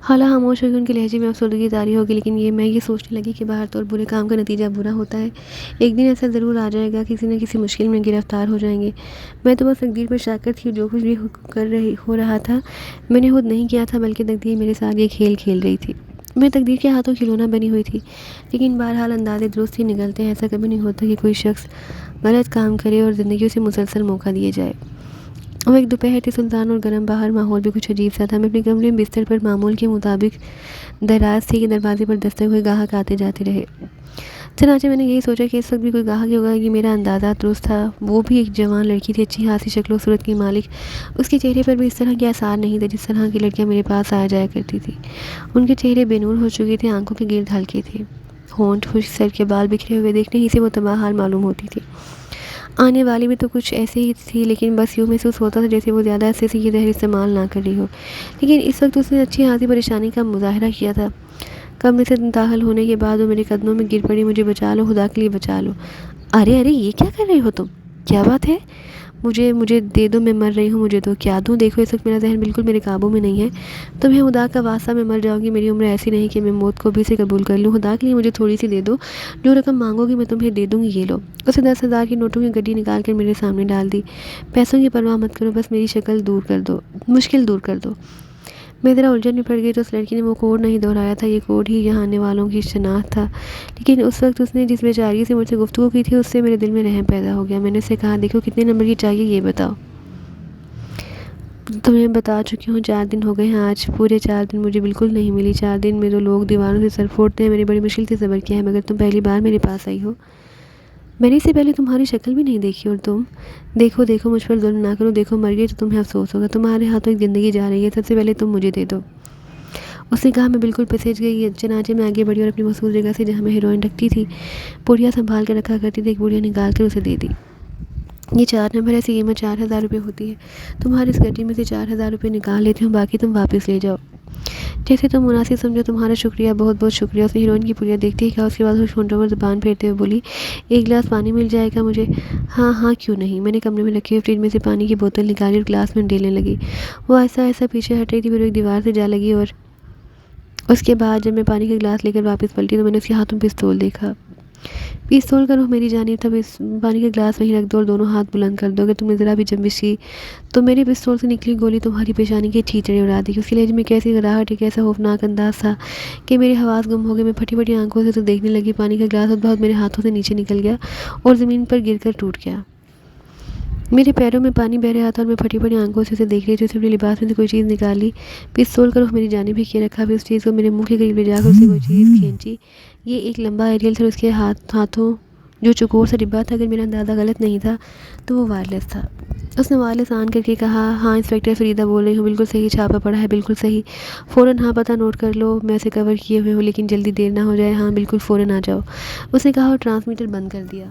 حالہ خاموش ہوگی، ان کے لہجے میں افسردگی طاری ہوگی، لیکن میں یہ سوچنے لگی کہ باہر تو اور برے کام کا نتیجہ برا ہوتا ہے، ایک دن ایسا ضرور آ جائے گا، کسی نہ کسی مشکل میں گرفتار ہو جائیں گے۔ میں تو بس تقدیر پر شاکر تھی، جو کچھ بھی ہو رہا تھا میں نے خود نہیں کیا تھا، بلکہ تقدیر میرے ساتھ یہ کھیل کھیل رہی تھی، میں تقدیر کے ہاتھوں کھلونا بنی ہوئی تھی۔ لیکن بہرحال اندازے درست ہی نکلتے ہیں، ایسا کبھی نہیں ہوتا کہ کوئی شخص غلط کام کرے اور زندگی اسے مسلسل موقع دیے جائے۔ وہ ایک دوپہر تھی، سنسان اور گرم، باہر ماحول بھی کچھ عجیب سا تھا۔ میں اپنے کمرے میں بستر پر معمول کے مطابق دراز تھی کہ دروازے پر دستک ہوئے گاہک آتے جاتے رہے۔ چنانچہ میں نے یہی سوچا کہ اس وقت بھی کوئی گاہک ہی ہوگا، کہ میرا اندازہ درست تھا، وہ بھی ایک جوان لڑکی تھی، اچھی خاصی شکل و صورت کی مالک۔ اس کے چہرے پر بھی اس طرح کے آثار نہیں تھے جس طرح کی لڑکیاں میرے پاس آیا جایا کرتی تھی۔ ان کے چہرے بے نور ہو چکے تھے، آنکھوں کے گرد ہلکے تھے، ہونٹ خشک، سر کے بال بکھرے ہوئے، دیکھنے ہی سے وہ تباہ حال معلوم ہوتی تھی۔ آنے والی بھی تو کچھ ایسے ہی تھی، لیکن بس یوں محسوس ہوتا تھا جیسے وہ زیادہ عرصے سے یہ زہر استعمال نہ کر رہی ہو۔ لیکن اس وقت اس نے اچھی خاصی پریشانی کا مظاہرہ کیا تھا۔ کمرے سے داخل ہونے کے بعد وہ میرے قدموں میں گر پڑی، مجھے بچا لو، خدا کے لیے بچا لو۔ ارے یہ کیا کر رہی ہو تم؟ کیا بات ہے؟ مجھے دے دو، میں مر رہی ہوں، مجھے دو۔ کیا دوں؟ دیکھو اس وقت میرا ذہن بالکل میرے قابو میں نہیں ہے، تمہیں خدا کا واسطہ میں مر جاؤں گی، میری عمر ایسی نہیں کہ میں موت کو بھی سے قبول کر لوں، خدا کے لیے مجھے تھوڑی سی دے دو، جو رقم مانگو گی میں تمہیں دے دوں گی، یہ لو۔ اسے 10,000 کی نوٹوں کی گڈی نکال کر میرے سامنے ڈال دی۔ پیسوں کی پرواہ مت کرو، بس میری مشکل دور کر دو۔ میں ذرا الجھن میں پڑ گئی تو اس لڑکی نے وہ کوڈ نہیں دہرایا تھا، یہ کوڈ ہی یہاں آنے والوں کی شناخت تھا، لیکن اس وقت اس نے جس بیچاری سے مجھ سے گفتگو کی تھی اس سے میرے دل میں رحم پیدا ہو گیا۔ میں نے اسے کہا، دیکھو کتنے نمبر کی چاہیے یہ بتاؤ۔ تمہیں بتا چکی ہوں، 4 دن ہو گئے ہیں، آج پورے 4 دن مجھے بالکل نہیں ملی۔ 4 دن میں جو لوگ دیواروں سے سر پھوڑتے ہیں، میں نے بڑی مشکل سے صبر کیا ہے، مگر تم پہلی بار میرے پاس آئی ہو، میں نے اس سے پہلے تمہاری شکل بھی نہیں دیکھی، اور تم دیکھو مجھ پر ظلم نہ کرو، دیکھو مر گئی تو تمہیں افسوس ہوگا، تمہارے ہاتھوں ایک زندگی جا رہی ہے، سب سے پہلے تم مجھے دے دو۔ اس نے کہا۔ میں بالکل پسیج گئی، چنانچہ میں آگے بڑھی اور اپنی مخصوص جگہ سے جہاں میں ہیروئن رکھتی تھی، پوڑیاں سنبھال کر رکھا کرتی تھی، ایک پوڑیا نکال کر اسے دے دی۔ یہ 4 نمبر ہے، اس کی قیمت 4,000 روپے ہوتی ہے، تمہاری اس گڈی میں سے 4,000 روپے نکال لیتی ہوں، باقی تم واپس لے جاؤ، جیسے تم مناسب سمجھو، تمہارا شکریہ، بہت بہت شکریہ۔ اس نے ہیروئن کی پوڑیا دیکھتے ہی کہا، اس کے بعد اس ہونٹوں پر زبان پھیرتے ہوئے بولی، 1 گلاس پانی مل جائے گا مجھے؟ ہاں کیوں نہیں۔ میں نے کمرے میں رکھی ہوئی فریج میں سے پانی کی بوتل نکالی اور گلاس میں ڈیلنے لگی۔ وہ آہستہ آہستہ پیچھے ہٹ رہی تھی، پھر ایک دیوار سے جا لگی، اور اس کے بعد جب میں پانی کا گلاس لے کر واپس پلٹی تو میں نے اس کے ہاتھوں پستول دیکھا۔ پستول کا رخ میری جانب تھا، پانی کا گلاس وہیں رکھ دو اور دونوں ہاتھ بلند کر دو، اگر تم نے ذرا بھی جنبش کی تو میری پستول سے نکلی گولی تمہاری پیشانی کے چھیچڑے اڑا دے گی۔ اس کے لہجے میں کیسی گراہٹ، ایک ایسا خوفناک انداز تھا کہ میرے حواس گم ہو گئے، میں پھٹی پھٹی آنکھوں سے اسے دیکھنے لگی۔ پانی کا گلاس بہت میرے ہاتھوں سے نیچے نکل گیا اور زمین پر گر کر ٹوٹ گیا، میرے پیروں میں پانی بہ رہا تھا اور میں پھٹی پھٹی آنکھوں سے اسے دیکھ رہی تھی۔ اسے اپنے لباس میں سے کوئی چیز نکالی، پستول کا رخ میری جانب ہی کیے رکھا، پھر اس چیز کو میرے منہ کے قریب لے جا کر اسے کوئی چیز کھینچی۔ یہ ایک لمبا ایریل تھا اور اس کے ہاتھوں جو چوکور سا ڈبہ تھا، اگر میرا اندازہ غلط نہیں تھا تو وہ وائرلیس تھا۔ اس نے وائرلیس آن کر کے کہا، ہاں انسپکٹر فریدہ بول رہی ہوں، بالکل صحیح چھاپا پڑا ہے، بالکل صحیح، فوراً ہاں پتہ نوٹ کر لو، میں اسے کور کیے ہوئے ہوں، لیکن جلدی دیر نہ ہو جائے، ہاں بالکل فوراً آ جاؤ، اس نے کہا اور ٹرانسمیٹر بند کر دیا۔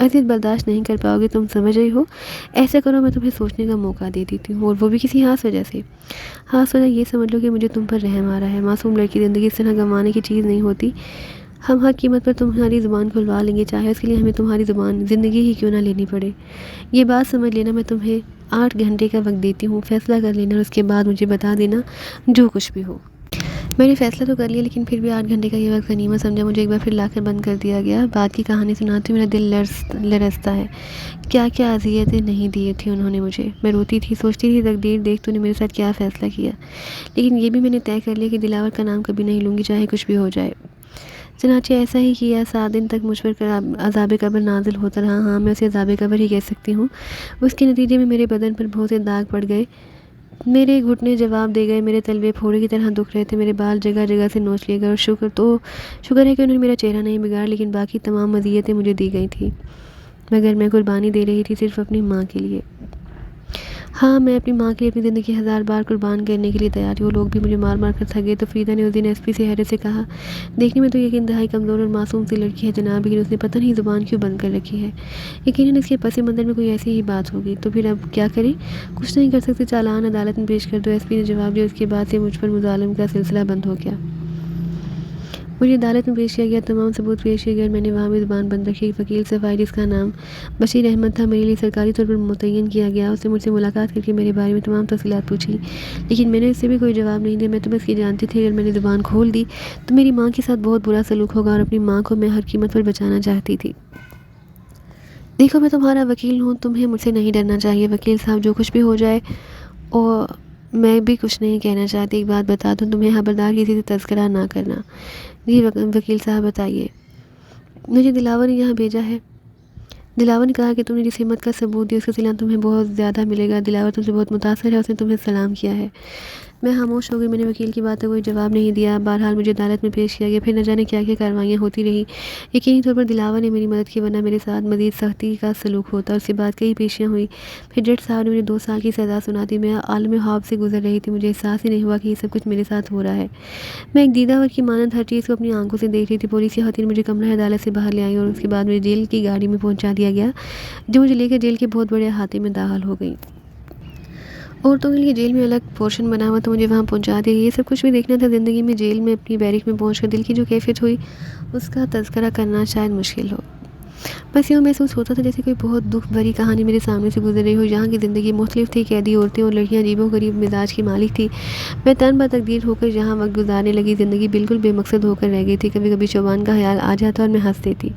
اذیت برداشت نہیں کر پاؤ گے، تم سمجھ رہی ہو؟ ایسا کرو، میں تمہیں سوچنے کا موقع دے دیتی ہوں، اور وہ بھی کسی خاص وجہ سے۔ خاص وجہ یہ سمجھ لو کہ مجھے تم پر رحم آ رہا ہے۔ معصوم لڑکی زندگی اس طرح گنوانے کی چیز نہیں ہوتی۔ ہم ہر قیمت پر تمہاری زبان کھلوا لیں گے، چاہے اس کے لیے ہمیں تمہاری زبان زندگی ہی کیوں نہ لینی پڑے۔ یہ بات سمجھ لینا، میں تمہیں 8 گھنٹے کا وقت دیتی ہوں، فیصلہ کر لینا، اور اس کے بعد مجھے بتا دینا جو کچھ بھی ہو۔ میں نے فیصلہ تو کر لیا، لیکن پھر بھی 8 گھنٹے کا یہ وقت غنیمت سمجھا۔ مجھے ایک بار پھر لا کر بند کر دیا گیا۔ بات کی کہانی سناتی ہوں، میرا دل لرزتا ہے۔ کیا کیا اذیتیں نہیں دی تھی انہوں نے مجھے۔ میں روتی تھی، سوچتی تھی تقدیر دیکھ تو نے میرے ساتھ کیا فیصلہ کیا۔ لیکن یہ بھی میں نے طے کر لیا کہ دلاور کا نام کبھی نہیں لوں گی، چاہے کچھ بھی ہو جائے۔ چنانچہ ایسا ہی کیا۔ 7 دن تک مجھ پر عذاب قبر نازل ہوتا رہا۔ ہاں، میں اسے عذاب قبر ہی کہہ سکتی ہوں۔ اس کے نتیجے میں میرے بدن پر بہت سے داغ پڑ گئے، میرے گھٹنے جواب دے گئے، میرے تلوے پھوڑے کی طرح دکھ رہے تھے، میرے بال جگہ جگہ سے نوچ لیے گئے، اور شکر ہے کہ انہوں نے میرا چہرہ نہیں بگاڑا، لیکن باقی تمام اذیتیں مجھے دی گئی تھیں، مگر میں قربانی دے رہی تھی صرف اپنی ماں کے لیے۔ ہاں، میں اپنی ماں کے لیے اپنی زندگی 1000 بار قربان کرنے کے لیے تیار تھی۔ وہ لوگ بھی مجھے مار مار کر تھک گئے۔ تو فریدہ نے اس دن ایس پی سے حیرت سے کہا، دیکھنے میں تو یہ انتہائی کمزور اور معصوم سی لڑکی ہے جناب، لیکن اس نے پتہ نہیں زبان کیوں بند کر رکھی ہے۔ یقیناً اس کے پس منظر میں کوئی ایسی ہی بات ہوگی۔ تو پھر اب کیا کریں؟ کچھ نہیں کر سکتے، چالان عدالت میں پیش کر دو، ایس پی نے جواب دیا۔ اس کے بعد سے مجھ پر مظالم کا سلسلہ بند ہو گیا۔ مجھے عدالت میں پیش کیا گیا، تمام ثبوت پیش کیے گئے، اور میں نے وہاں بھی زبان بند رکھی۔ ایک وکیل صفائی جس کا نام بشیر احمد تھا، میرے لیے سرکاری طور پر متعین کیا گیا۔ اس نے مجھ سے ملاقات کر کے میرے بارے میں تمام تفصیلات پوچھی، لیکن میں نے اس سے بھی کوئی جواب نہیں دیا۔ میں تو بس یہ جانتی تھی اگر میں نے زبان کھول دی تو میری ماں کے ساتھ بہت برا سلوک ہوگا، اور اپنی ماں کو میں ہر قیمت پر بچانا چاہتی تھی۔ دیکھو، میں تمہارا وکیل ہوں، تمہیں مجھ سے نہیں ڈرنا چاہیے۔ وکیل صاحب، جو کچھ بھی ہو جائے، اور میں بھی کچھ نہیں کہنا چاہتی۔ ایک بات بتا دوں تمہیں، خبردار کسی سے تذکرہ نہ کرنا۔ جی وکیل صاحب بتائیے۔ مجھے دلاور نے یہاں بھیجا ہے۔ دلاور نے کہا کہ تم نے جس ہمت کا ثبوت دیا اس کا صلہ تمہیں بہت زیادہ ملے گا۔ دلاور تم سے بہت متاثر ہے، اس نے تمہیں سلام کیا ہے۔ میں خاموش ہو گئی، میں نے وکیل کی بات کا کوئی جواب نہیں دیا۔ بہرحال مجھے عدالت میں پیش کیا گیا، پھر نہ جانے کیا کیا کارروائیاں ہوتی رہی۔ یقینی طور پر دلاور نے میری مدد کی، ورنہ میرے ساتھ مزید سختی کا سلوک ہوتا۔ اس کے بعد کئی پیشیاں ہوئی، پھر جج صاحب نے مجھے 2 سال کی سزا سنا دی۔ میں عالم خواب سے گزر رہی تھی، مجھے احساس ہی نہیں ہوا کہ یہ سب کچھ میرے ساتھ ہو رہا ہے۔ میں ایک دیدہ ور کی مانند ہر چیز کو اپنی آنکھوں سے دیکھ رہی تھی۔ پولیس خواتین مجھے کمرہ عدالت سے باہر لے آئیں، اور اس کے بعد مجھے جیل کی گاڑی میں پہنچا دیا گیا، جو مجھے لے کر جیل کے بہت بڑے احاطے میں داخل ہو گئی۔ عورتوں کے لیے جیل میں الگ پورشن بنا ہوا، تو مجھے وہاں پہنچا دیا۔ یہ سب کچھ بھی دیکھنا تھا زندگی میں۔ جیل میں اپنی بیرک میں پہنچ کر دل کی جو کیفیت ہوئی اس کا تذکرہ کرنا شاید مشکل ہو۔ بس یوں محسوس ہوتا تھا جیسے کوئی بہت دکھ بھری کہانی میرے سامنے سے گزر رہی ہو۔ یہاں کی زندگی مختلف تھی، قیدی عورتیں اور لڑکیاں عجیب و غریب مزاج کی مالک تھی۔ میں تن بتقدیر ہو کر یہاں وقت گزارنے لگی، زندگی بالکل بے مقصد ہو کر رہ گئی تھی۔ کبھی کبھی شوبان کا خیال آ جاتا اور میں ہنس دیتی۔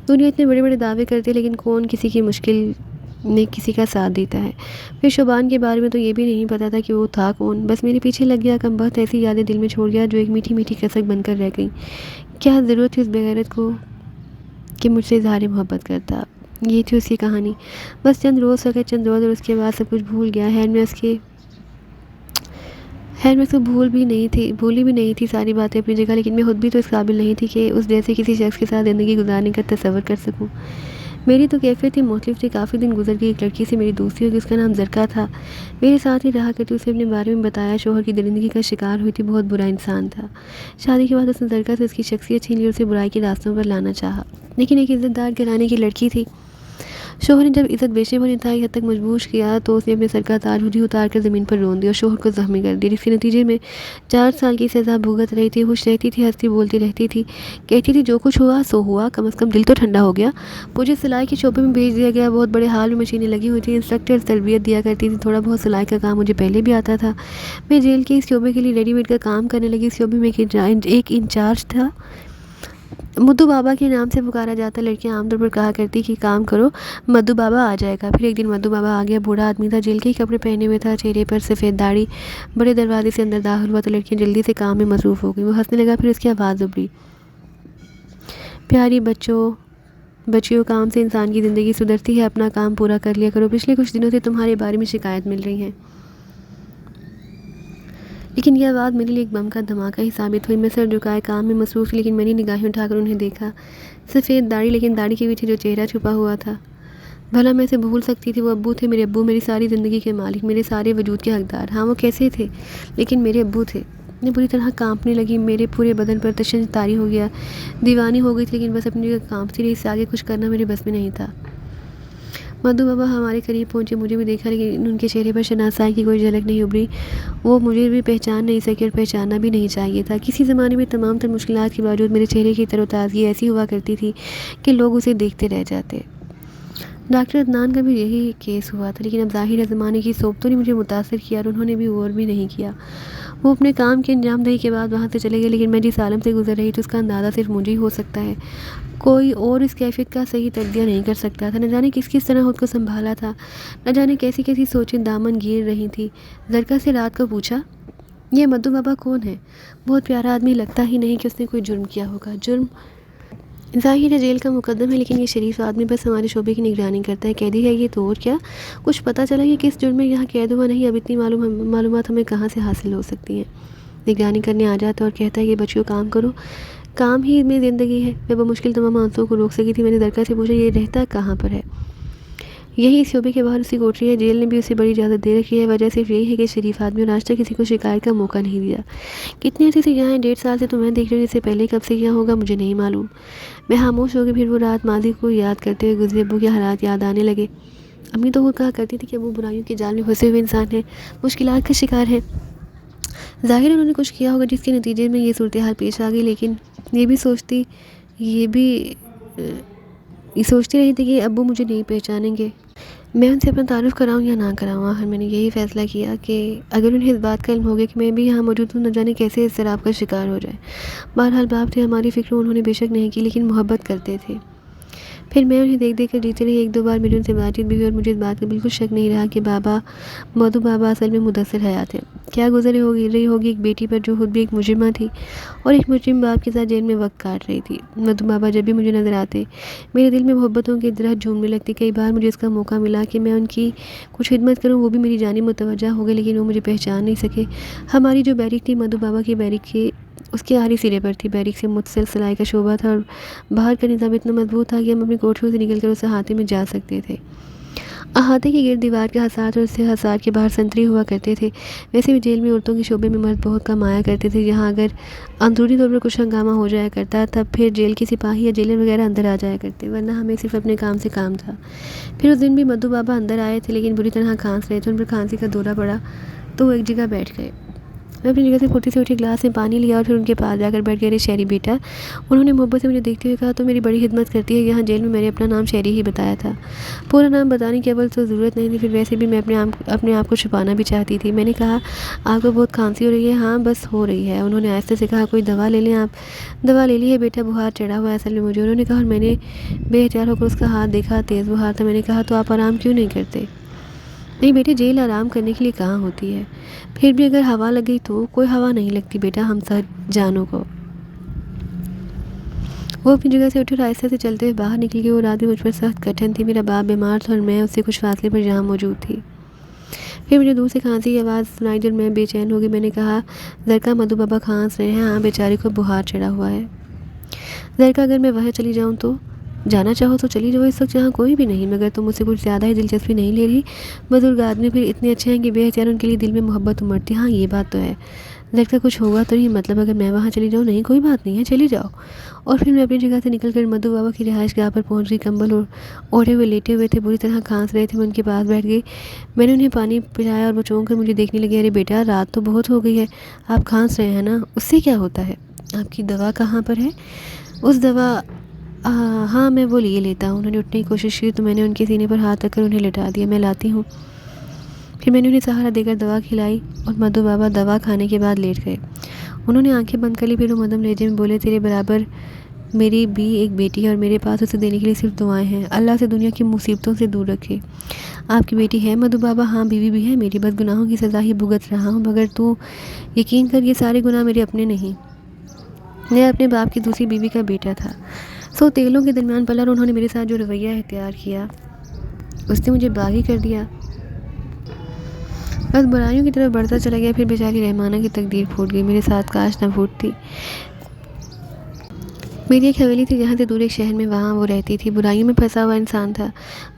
دنیا اتنے بڑے بڑے دعوے کرتی ہے، لیکن کون کسی کی مشکل میں کسی کا ساتھ دیتا ہے۔ پھر شوبان کے بارے میں تو یہ بھی نہیں پتا تھا کہ وہ تھا کون، بس میرے پیچھے لگ گیا۔ کم بخت ایسی یادیں دل میں چھوڑ گیا جو ایک میٹھی میٹھی کسک بن کر رہ گئیں۔ کیا ضرورت تھی اس بغیرت کو کہ مجھ سے اظہار محبت کرتا؟ یہ تھی اس کی کہانی۔ بس چند روز سکے، چند روز، اور اس کے بعد سب کچھ بھول گیا۔ خیر میں اس کو بھولی بھی نہیں تھی ساری باتیں اپنی جگہ، لیکن میں خود بھی تو اس قابل نہیں تھی کہ اس جیسے کسی شخص کے ساتھ زندگی گزارنے کا تصور کر سکوں۔ میری تو کیفیت ہی مختلف تھی۔ کافی دن گزر گئی، ایک لڑکی سے میری دوستی ہوگی، اس کا نام زرکا تھا، میرے ساتھ ہی رہا کرتی۔ اسے اپنے بارے میں بتایا، شوہر کی درندگی کا شکار ہوئی تھی، بہت برا انسان تھا۔ شادی کے بعد اس نے زرکا سے اس کی شخصیت چھین لی اور اسے برائی کے راستوں پر لانا چاہا، لیکن ایک عزت دار گھرانے کی لڑکی تھی۔ شوہر نے جب عزت بیچنے پر انتہائی حد تک مجبور کیا تو اس نے اپنے سر کا تاج خود ہی اتار کر زمین پر رون دیا اور شوہر کو زخمی کر دیا، جس کے نتیجے میں 4 سال کی سزا بھگت رہی تھی۔ خوش رہتی تھی، ہنستی بولتی رہتی تھی، کہتی تھی جو کچھ ہوا سو ہوا، کم از کم دل تو ٹھنڈا ہو گیا۔ مجھے سلائی کے شعبے میں بھیج دیا گیا، بہت بڑے ہال میں مشینیں لگی ہوئی تھیں، انسٹرکٹر تربیت دیا کرتی تھی، تھوڑا بہت سلائی کا کام مجھے پہلے بھی آتا تھا۔ میں جیل کے اس شعبے کے لیے ریڈی میڈ کا کام کرنے لگی۔ اس شعبے میں ایک انچارج تھا، مدو بابا کے نام سے پکارا جاتا۔ لڑکیاں عام طور پر کہا کرتی کہ کام کرو، مدو بابا آ جائے گا۔ پھر ایک دن مدو بابا آ گیا، بوڑھا آدمی تھا، جیل کے ہی کپڑے پہنے ہوئے تھا، چہرے پر سفید داڑھی، بڑے دروازے سے اندر داخل ہوا تو لڑکیاں جلدی سے کام میں مصروف ہو گئیں۔ وہ ہنسنے لگا، پھر اس کی آواز ابھری، پیاری بچیوں، کام سے انسان کی زندگی سدھرتی ہے، اپنا کام پورا کر لیا کرو۔ پچھلے کچھ دنوں سے تمہارے بارے میں شکایت مل رہی ہیں، لیکن یہ آواز میرے لیے ایک بم کا دھماکہ ہی ثابت ہوئی۔ میں سر جھکائے کام میں مصروف تھی، لیکن میں نے نگاہیں اٹھا کر انہیں دیکھا۔ سفید داڑھی، لیکن داڑھی کے پیچھے جو چہرہ چھپا ہوا تھا، بھلا میں اسے بھول سکتی تھی؟ وہ ابو تھے، میرے ابو، میری ساری زندگی کے مالک، میرے سارے وجود کے حقدار۔ ہاں وہ کیسے تھے، لیکن میرے ابو تھے۔ میں بری طرح کانپنے لگی، میرے پورے بدن پر تشن طاری ہو گیا، دیوانی ہو گئی تھی، لیکن بس اپنی جگہ کانپتی رہی، اس سے آگے کچھ کرنا میرے بس میں نہیں تھا۔ مدھو بابا ہمارے قریب پہنچے، مجھے بھی دیکھا، لیکن ان کے چہرے پر شناسائی کی کوئی جھلک نہیں ابھری۔ وہ مجھے بھی پہچان نہیں سکے اور پہچاننا بھی نہیں چاہیے تھا۔ کسی زمانے میں تمام تر مشکلات کے باوجود میرے چہرے کی تر و تازگی ایسی ہوا کرتی تھی کہ لوگ اسے دیکھتے رہ جاتے۔ ڈاکٹر عدنان کا بھی یہی کیس ہوا تھا، لیکن اب ظاہر ہے زمانے کی صحبتوں نے مجھے متاثر کیا اور انہوں نے بھی غور بھی نہیں کیا۔ وہ اپنے کام کے انجام دہی کے بعد وہاں سے چلے گئے، لیکن میں جس عالم سے گزر رہی تھی اس کا اندازہ صرف مجھے ہی ہو سکتا ہے۔ کوئی اور اس کیفیت کا صحیح تجزیہ نہیں کر سکتا تھا۔ نہ جانے کس طرح خود کو سنبھالا تھا، نہ جانے کیسی کیسی سوچیں دامن گیر رہی تھی۔ زرکا سے رات کو پوچھا، یہ مدھو بابا کون ہے؟ بہت پیارا آدمی، لگتا ہی نہیں کہ اس نے کوئی جرم کیا ہوگا۔ جرم ظاہر ہے جیل کا مقدم ہے، لیکن یہ شریف آدمی بس ہمارے شعبے کی نگرانی کرتا ہے۔ قیدی ہے یہ تو اور کیا؟ کچھ پتہ چلا کہ کس جرم میں یہاں قید ہوا؟ نہیں، اب اتنی معلومات ہمیں کہاں سے حاصل ہو سکتی ہیں؟ نگرانی کرنے آ جاتا اور کہتا ہے کہ بچیوں کام کرو، کام ہی میں زندگی ہے۔ میں بمشکل تمام آنسوؤں کو روک سکی تھی۔ میں نے زرکا سے پوچھا، یہ رہتا کہاں پر ہے؟ یہی اس شعبے کے باہر اسی کوٹری ہے، جیل نے بھی اسے بڑی اجازت دے رکھی ہے۔ وجہ صرف یہی ہے کہ شریف آدمی اور آج تک کسی کو شکایت کا موقع نہیں دیا۔ کتنے عرصے سے یہاں ہے؟ 1.5 سال سے تو میں دیکھ رہی ہوں، اس سے پہلے کب سے یہاں ہوگا مجھے نہیں معلوم۔ میں خاموش ہو گئی، پھر وہ رات ماضی کو یاد کرتے ہوئے گزرے ابو کے حالات یاد آنے لگے۔ امی تو وہ کہا کرتی تھی کہ ابو برائیوں کے جال میں پھنسے ہوئے انسان ہیں، مشکلات کا شکار ہیں۔ ظاہر انہوں نے کچھ کیا ہوگا جس کے نتیجے میں یہ صورتحال پیش آ گئی، لیکن یہ سوچتی رہی تھی کہ ابو مجھے نہیں پہچانیں گے۔ میں ان سے اپنا تعارف کراؤں یا نہ کراؤں؟ آخر میں نے یہی فیصلہ کیا کہ اگر انہیں اس بات کا علم ہو گیا کہ میں بھی یہاں موجود ہوں، نہ جانے کیسے اضطراب کا شکار ہو جائے۔ بہرحال باپ تھے، ہماری فکر انہوں نے بے شک نہیں کی، لیکن محبت کرتے تھے۔ پھر میں انہیں دیکھ دیکھ کر جیتی رہی۔ 1-2 بار میری ان سے بات چیت بھی ہوئی اور مجھے اس بات کا بالکل شک نہیں رہا کہ مدھو بابا اصل میں مدثر حیات ہے۔ کیا گزر رہی ہوگی ایک بیٹی پر جو خود بھی ایک مجرمہ تھی اور ایک مجرم باپ کے ساتھ جیل میں وقت کاٹ رہی تھی۔ مدھو بابا جب بھی مجھے نظر آتے، میرے دل میں محبتوں کی درخت جھومنے لگتی۔ کئی بار مجھے اس کا موقع ملا کہ میں ان کی کچھ خدمت کروں، وہ بھی میری جانب متوجہ ہو گئے، لیکن وہ مجھے پہچان نہیں سکے۔ ہماری جو بیرک تھی مدھو بابا کی بیرک کے اس کے آخری سرے پر تھی۔ بیرک سے متصل سلائی کا شعبہ تھا اور باہر کا نظام اتنا مضبوط تھا کہ ہم اپنی کوٹھیوں سے نکل کر اس احاطے میں جا سکتے تھے۔ احاطے کے گرد دیوار کے حصار اور اس سے حصار کے باہر سنتری ہوا کرتے تھے۔ ویسے بھی جیل میں عورتوں کے شعبے میں مرد بہت کم آیا کرتے تھے۔ یہاں اگر اندرونی طور پر کچھ ہنگامہ ہو جایا کرتا تب پھر جیل کے سپاہی یا جیلر وغیرہ اندر آ جایا کرتے، ورنہ ہمیں صرف اپنے کام سے کام تھا۔ پھر اس دن بھی مدھو بابا اندر آئے تھے، لیکن بری طرح کھانس رہے تھے، ان پر کھانسی کا دورہ پڑا تو وہ ایک جگہ بیٹھ گئے۔ میں اپنی جگہ سے پھرتی سے اٹھی، گلاس میں پانی لیا اور پھر ان کے پاس جا کر بیٹھ گئے۔ ارے شہری بیٹا، انہوں نے محبت سے مجھے دیکھتے ہوئے کہا، تو میری بڑی خدمت کرتی ہے۔ یہاں جیل میں میں نے اپنا نام شہری ہی بتایا تھا، پورا نام بتانے کی اول تو ضرورت نہیں تھی، پھر ویسے بھی میں اپنے آپ کو چھپانا بھی چاہتی تھی۔ میں نے کہا، آپ کو بہت کھانسی ہو رہی ہے؟ ہاں بس ہو رہی ہے۔ انہوں نے آہستہ سے کہا، کوئی دوا لے لیں آپ؟ دوا لے لی ہے بیٹا، بخار چڑھا ہوا ہے اصل میں مجھے، انہوں نے کہا، اور میں نے بے اختیار ہو کر اس کا ہاتھ دیکھا، تیز بخار تھا۔ میں نے کہا، تو آپ آرام کیوں نہیں کرتے؟ نہیں بیٹے، جیل آرام کرنے کے لیے کہاں ہوتی ہے، پھر بھی اگر ہوا لگ گئی تو؟ کوئی ہوا نہیں لگتی بیٹا ہم سب جانوں کو۔ وہ اپنی جگہ سے اٹھے اور آہستہ سے چلتے ہوئے باہر نکل گئے۔ وہ رات بھی مجھ پر سخت کٹھن تھی، میرا باپ بیمار تھا اور میں اس سے کچھ فاصلے پر جہاں موجود تھی۔ پھر مجھے دور سے کھانسی کی آواز سنائی دی اور میں بے چین ہو گئی۔ میں نے کہا، زرکا مدھو بابا کھانس رہے ہیں؟ ہاں بیچارے کو بخار چڑھا ہوا ہے۔ زرکا، اگر میں وہاں چلی جاؤں تو؟ جانا چاہو تو چلی جاؤ، اس وقت یہاں کوئی بھی نہیں، مگر تم مجھ سے کچھ زیادہ ہی دلچسپی نہیں لے رہی؟ بزرگ آدمی پھر اتنے اچھے ہیں کہ بے اختیار ان کے لیے دل میں محبت امڑتی۔ ہاں یہ بات تو ہے۔ زرکا، کچھ ہوگا تو نہیں؟ مطلب اگر میں وہاں چلی جاؤں؟ نہیں کوئی بات نہیں ہے، چلی جاؤ۔ اور پھر میں اپنی جگہ سے نکل کر مدھو بابا کی رہائش گاہ پر پہنچ گئی۔ کمبل اور اوڑھے ہوئے لیٹے ہوئے تھے، بری طرح کھانس رہے تھے۔ میں ان کے پاس بیٹھ گئی، میں نے انہیں پانی پلایا اور وہ چونک کر مجھے دیکھنے لگے۔ ارے بیٹا، رات تو بہت ہو گئی ہے، آپ کھانس رہے ہیں نا، اس سے کیا ہوتا ہے؟ آپ کی دوا کہاں پر ہے؟ اس دوا ہاں میں وہ لیے لیتا ہوں۔ انہوں نے اٹھنے کی کوشش کی تو میں نے ان کے سینے پر ہاتھ رکھ کر انہیں لٹا دیا۔ میں لاتی ہوں۔ پھر میں نے انہیں سہارا دے کر دوا کھلائی اور مدھو بابا دوا کھانے کے بعد لیٹ گئے۔ انہوں نے آنکھیں بند کر لی، پھر وہ مدھم لہجے میں بولے، تیرے برابر میری بھی ایک بیٹی ہے اور میرے پاس اسے دینے کے لیے صرف دعائیں ہیں۔ اللہ سے دنیا کی مصیبتوں سے دور رکھے۔ آپ کی بیٹی ہے مدھو بابا؟ ہاں بیوی بھی ہے میری، بس گناہوں کی سزا ہی بھگت رہا ہوں، مگر تو یقین کر یہ سارے گناہ میرے اپنے نہیں، میں اپنے باپ کی دوسری بیوی کا بیٹا تھا۔ سو تیلوں کے درمیان پلا اور انہوں نے میرے ساتھ جو رویہ اختیار کیا اس نے مجھے باغی کر دیا، بس برائیوں کی طرف بڑھتا چلا گیا۔ پھر بیچاری رحمانہ کی تقدیر پھوٹ گئی، میرے ساتھ کاش نہ پھوٹتی۔ میری ایک حویلی تھی جہاں سے دور ایک شہر میں، وہاں وہ رہتی تھی۔ برائیوں میں پھنسا ہوا انسان تھا،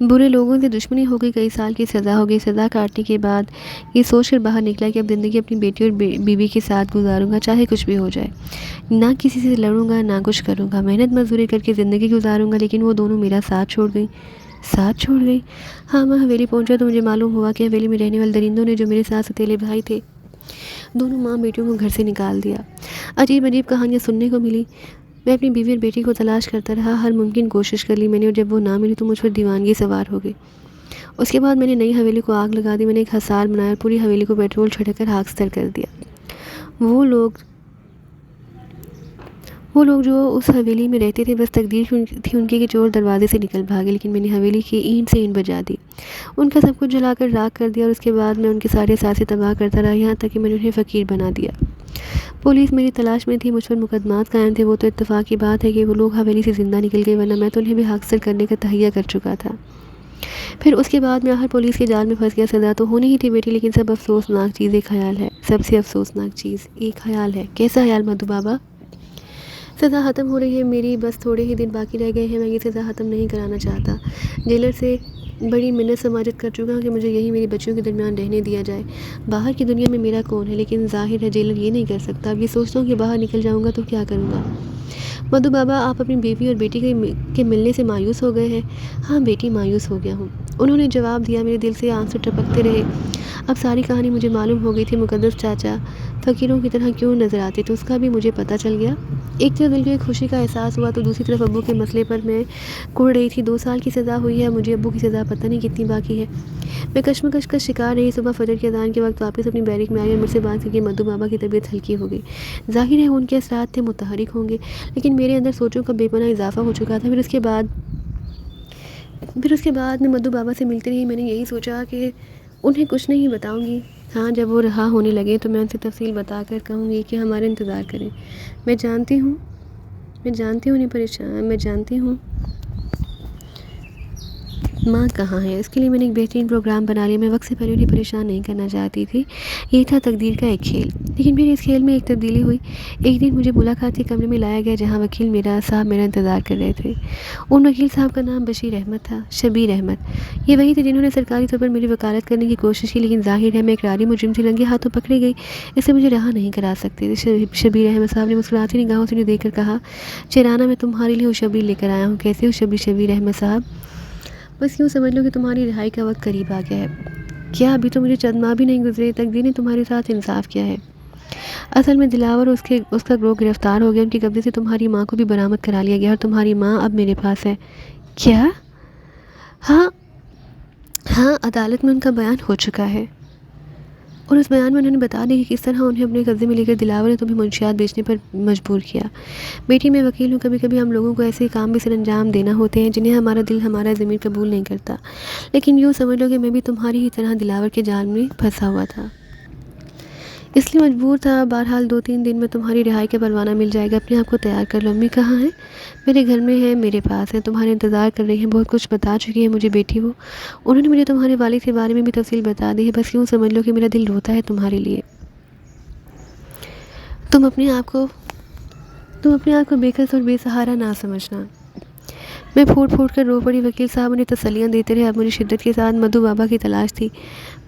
برے لوگوں سے دشمنی ہو گئی، کئی سال کی سزا ہو گئی۔ سزا کاٹنے کے بعد یہ سوچ کر باہر نکلا کہ اب زندگی اپنی بیٹی اور بیوی کے ساتھ گزاروں گا، چاہے کچھ بھی ہو جائے۔ نہ کسی سے لڑوں گا، نہ کچھ کروں گا، محنت مزدوری کر کے زندگی گزاروں گا۔ لیکن وہ دونوں میرا ساتھ چھوڑ گئی۔ ہاں، میں حویلی پہنچا تو مجھے معلوم ہوا کہ حویلی میں رہنے والے درندوں نے، جو میرے ساتھ ستیلے بھائی تھے، دونوں ماں بیٹیوں کو گھر سے نکال دیا۔ عجیب کہانیاں سننے کو ملی۔ میں اپنی بیوی اور بیٹی کو تلاش کرتا رہا، ہر ممکن کوشش کر لی میں نے، اور جب وہ نہ ملی تو مجھ پر دیوانگی سوار ہو گئی۔ اس کے بعد میں نے نئی حویلی کو آگ لگا دی، میں نے ایک حصار بنایا اور پوری حویلی کو پیٹرول چھڑک کر خاکستر کر دیا۔ وہ لوگ جو اس حویلی میں رہتے تھے، بس تقدیر تھی ان کی کہ چور دروازے سے نکل بھاگے، لیکن میں نے حویلی کی اینٹ سے اینٹ بجا دی، ان کا سب کچھ جلا کر راکھ کر دیا، اور اس کے بعد میں ان کے سارے اثاثے تباہ کرتا رہا، یہاں تک کہ میں نے انہیں فقیر بنا دیا۔ پولیس میری تلاش میں تھی، مجھ پر مقدمات قائم تھے۔ وہ تو اتفاق کی بات ہے کہ وہ لوگ حویلی سے زندہ نکل گئے، ورنہ میں تو انہیں بھی حاصل کرنے کا تہیہ کر چکا تھا۔ پھر اس کے بعد میں آخر پولیس کے جال میں پھنس گیا۔ سزا تو ہونی ہی تھی بیٹی، لیکن سب افسوسناک چیز ایک خیال ہے، سب سے افسوسناک چیز ایک خیال ہے۔ کیسا خیال مدھو بابا؟ سزا ختم ہو رہی ہے میری، بس تھوڑے ہی دن باقی رہ گئے ہیں، میں یہ سزا ختم نہیں کرانا چاہتا۔ جیلر سے بڑی منت سماجت کر چکا ہوں کہ مجھے یہی میری بچیوں کے درمیان رہنے دیا جائے۔ باہر کی دنیا میں میرا کون ہے، لیکن ظاہر ہے جیلر یہ نہیں کر سکتا۔ اب یہ سوچتا ہوں کہ باہر نکل جاؤں گا تو کیا کروں گا۔ مدھو بابا، آپ اپنی بیوی اور بیٹی کے ملنے سے مایوس ہو گئے ہیں؟ ہاں بیٹی، مایوس ہو گیا ہوں، انہوں نے جواب دیا۔ میرے دل سے آنسو ٹپکتے رہے۔ اب ساری کہانی مجھے معلوم ہو گئی تھی۔ مقدس چاچا فقیروں کی طرح کیوں نظر آتے تھے، اس کا بھی مجھے پتہ چل گیا۔ ایک طرف دل کو ایک خوشی کا احساس ہوا تو دوسری طرف ابو کے مسئلے پر میں کڑ رہی تھی۔ 2 سال کی سزا ہوئی ہے، مجھے ابو کی سزا پتہ نہیں کتنی باقی ہے۔ میں کشمکش کا شکار رہی۔ صبح فجر کی اذان کے وقت واپس اپنی بیرک میں آئی اور مجھ سے بات کی کہ مدھو بابا کی طبیعت ہلکی ہو گئی۔ ظاہر ہے ان کے اثرات تھے، متحرک ہوں گے، لیکن میرے اندر سوچوں کا بے پناہ اضافہ ہو چکا تھا۔ پھر اس کے بعد میں مدھو بابا سے ملتی رہی۔ میں نے یہی سوچا کہ انہیں کچھ نہیں بتاؤں گی، ہاں جب وہ رہا ہونے لگے تو میں ان سے تفصیل بتا کر کہوں گی کہ ہمارا انتظار کریں۔ میں جانتی ہوں انہیں پریشان، میں جانتی ہوں ماں کہاں ہے۔ اس کے لیے میں نے ایک بہترین پروگرام بنا لیا۔ میں وقت سے پہلے انہیں پریشان نہیں کرنا چاہتی تھی، یہ تھا تقدیر کا ایک کھیل۔ لیکن پھر اس کھیل میں ایک تبدیلی ہوئی۔ ایک دن مجھے ملاقات کے کمرے میں لایا گیا جہاں وکیل صاحب میرا انتظار کر رہے تھے۔ ان وکیل صاحب کا نام بشیر احمد تھا، شبیر احمد۔ یہ وہی تھے جنہوں نے سرکاری طور پر میری وکالت کرنے کی کوشش کی، لیکن ظاہر ہے میں اقراری مجرم تھی، رنگے ہاتھوں پکڑی گئی، اس سے مجھے رہا نہیں کرا سکتے تھے۔ شبیر احمد صاحب نے مسکراتی نگاہوں سے انہیں دیکھ کر کہا، چرانہ میں تمہارے لیے شبیر لے کر آیا ہوں۔ کیسے ہو شبیر احمد صاحب؟ بس یوں سمجھ لو کہ تمہاری رہائی کا وقت قریب آ گیا ہے۔ کیا ابھی تو مجھے چند ماہ بھی نہیں گزرے، تقدیر نے تمہارے ساتھ انصاف کیا ہے۔ اصل میں دلاور اور اس کا گروہ گرفتار ہو گیا، ان کے قبضے سے تمہاری ماں کو بھی برآمد کرا لیا گیا اور تمہاری ماں اب میرے پاس ہے۔ کیا؟ ہاں، عدالت میں ان کا بیان ہو چکا ہے، اور اس بیان میں انہوں نے بتا دی کہ کس طرح انہیں اپنے قبضے میں لے کر دلاور نے تمہیں منشیات بیچنے پر مجبور کیا۔ بیٹی، میں وکیل ہوں، کبھی کبھی ہم لوگوں کو ایسے کام بھی سر انجام دینا ہوتے ہیں جنہیں ہمارا دل، ہمارا ضمیر قبول نہیں کرتا، لیکن یوں سمجھ لو کہ میں بھی تمہاری ہی طرح دلاور کے جال میں پھنسا ہوا تھا، اس لیے مجبور تھا۔ بہرحال 2-3 دن میں تمہاری رہائی کا پروانہ مل جائے گا، اپنے آپ کو تیار کر لو۔ امی کہاں ہیں؟ میرے گھر میں ہے، میرے پاس ہے، تمہارے انتظار کر رہی ہیں، بہت کچھ بتا چکی ہے مجھے بیٹی وہ۔ انہوں نے مجھے تمہارے والد کے بارے میں بھی تفصیل بتا دی ہے، بس یوں سمجھ لو کہ میرا دل روتا ہے تمہارے لیے۔ تم اپنے آپ کو بے کس اور بے سہارا نہ سمجھنا۔ میں پھوٹ کر رو پڑی۔ وکیل صاحب انہیں تسلیاں دیتے رہے۔ اب مجھے شدت کے ساتھ مدھو بابا کی تلاش تھی۔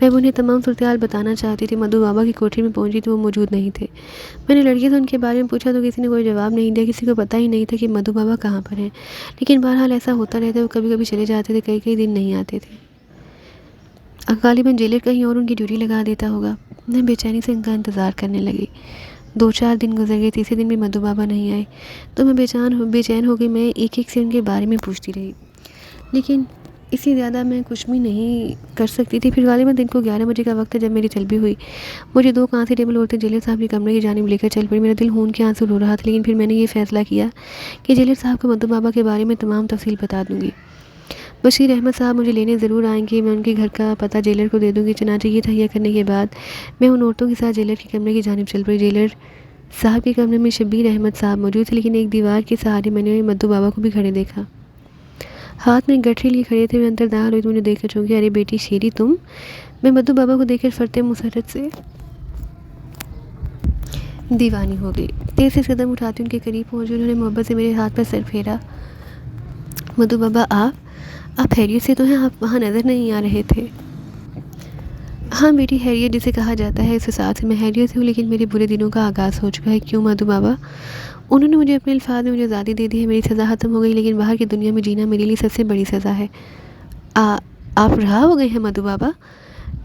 میں انہیں تمام صورتحال بتانا چاہتی تھی۔ مدھو بابا کی کوٹھی میں پہنچی تو وہ موجود نہیں تھے۔ میں نے لڑکی سے ان کے بارے میں پوچھا تو کسی نے کوئی جواب نہیں دیا، کسی کو پتہ ہی نہیں تھا کہ مدھو بابا کہاں پر ہیں، لیکن بہرحال ایسا ہوتا رہتا، وہ کبھی کبھی چلے جاتے تھے، کئی دن نہیں آتے تھے۔ غالباً جیلر کہیں اور ان کی ڈیوٹی لگا دیتا ہوگا۔ میں بے چینی سے ان کا انتظار کرنے لگی۔ 2-4 دن گزر گئے، تیسرے دن بھی مدھو بابا نہیں آئے تو میں بے چین ہو گئی۔ میں ایک سے ان کے بارے میں پوچھتی رہی، لیکن اس سے زیادہ میں کچھ بھی نہیں کر سکتی تھی۔ پھر غالباً دن کو 11 بجے کا وقت تھا جب میری طلبی ہوئی۔ مجھے 2 کانسٹیبل عورتیں جیلر صاحب کے کمرے کی جانب لے کر چل پڑی۔ میرا دل خون کے آنسو رو رہا تھا، لیکن پھر میں نے یہ فیصلہ کیا کہ جیلر صاحب کو مدھو بابا کے بارے میں تمام تفصیل بتا دوں گی۔ بشیر احمد صاحب مجھے لینے ضرور آئیں گے، میں ان کے گھر کا پتہ جیلر کو دے دوں گی۔ چنانچہ یہ تہیہ کرنے کے بعد میں ان عورتوں کے ساتھ جیلر کے کمرے کی جانب چل پڑی۔ جیلر صاحب کے کمرے میں شبیر احمد صاحب موجود تھے، لیکن ایک دیوار کے سہارے میں نے مدھو بابا کو بھی کھڑے دیکھا، ہاتھ میں گٹھری لیے کھڑے تھے۔ میں اندر داخل ہوئی تو مجھے دیکھ کر چونکی، ارے بیٹی شیری تم؟ میں مدھو بابا کو دیکھ کر فرتے مسرت سے دیوانی ہو گئی۔ تیز سے قدم اٹھاتی ان کے قریب پہنچی، انہوں نے محبت سے میرے ہاتھ پر سر پھیرا۔ مدھو بابا آپ خیریت سے تو ہیں؟ آپ وہاں نظر نہیں آ رہے تھے۔ ہاں بیٹی، خیریت جسے کہا جاتا ہے اس حساب سے میں خیریت سے ہوں، لیکن میرے برے دنوں کا آغاز ہو چکا ہے۔ کیوں مدھو بابا؟ انہوں نے مجھے اپنے الفاظ میں مجھے آزادی دے دی ہے، میری سزا ختم ہو گئی، لیکن باہر کی دنیا میں جینا میرے لیے سب سے بڑی سزا ہے۔ آپ رہا ہو گئے ہیں مدھو بابا؟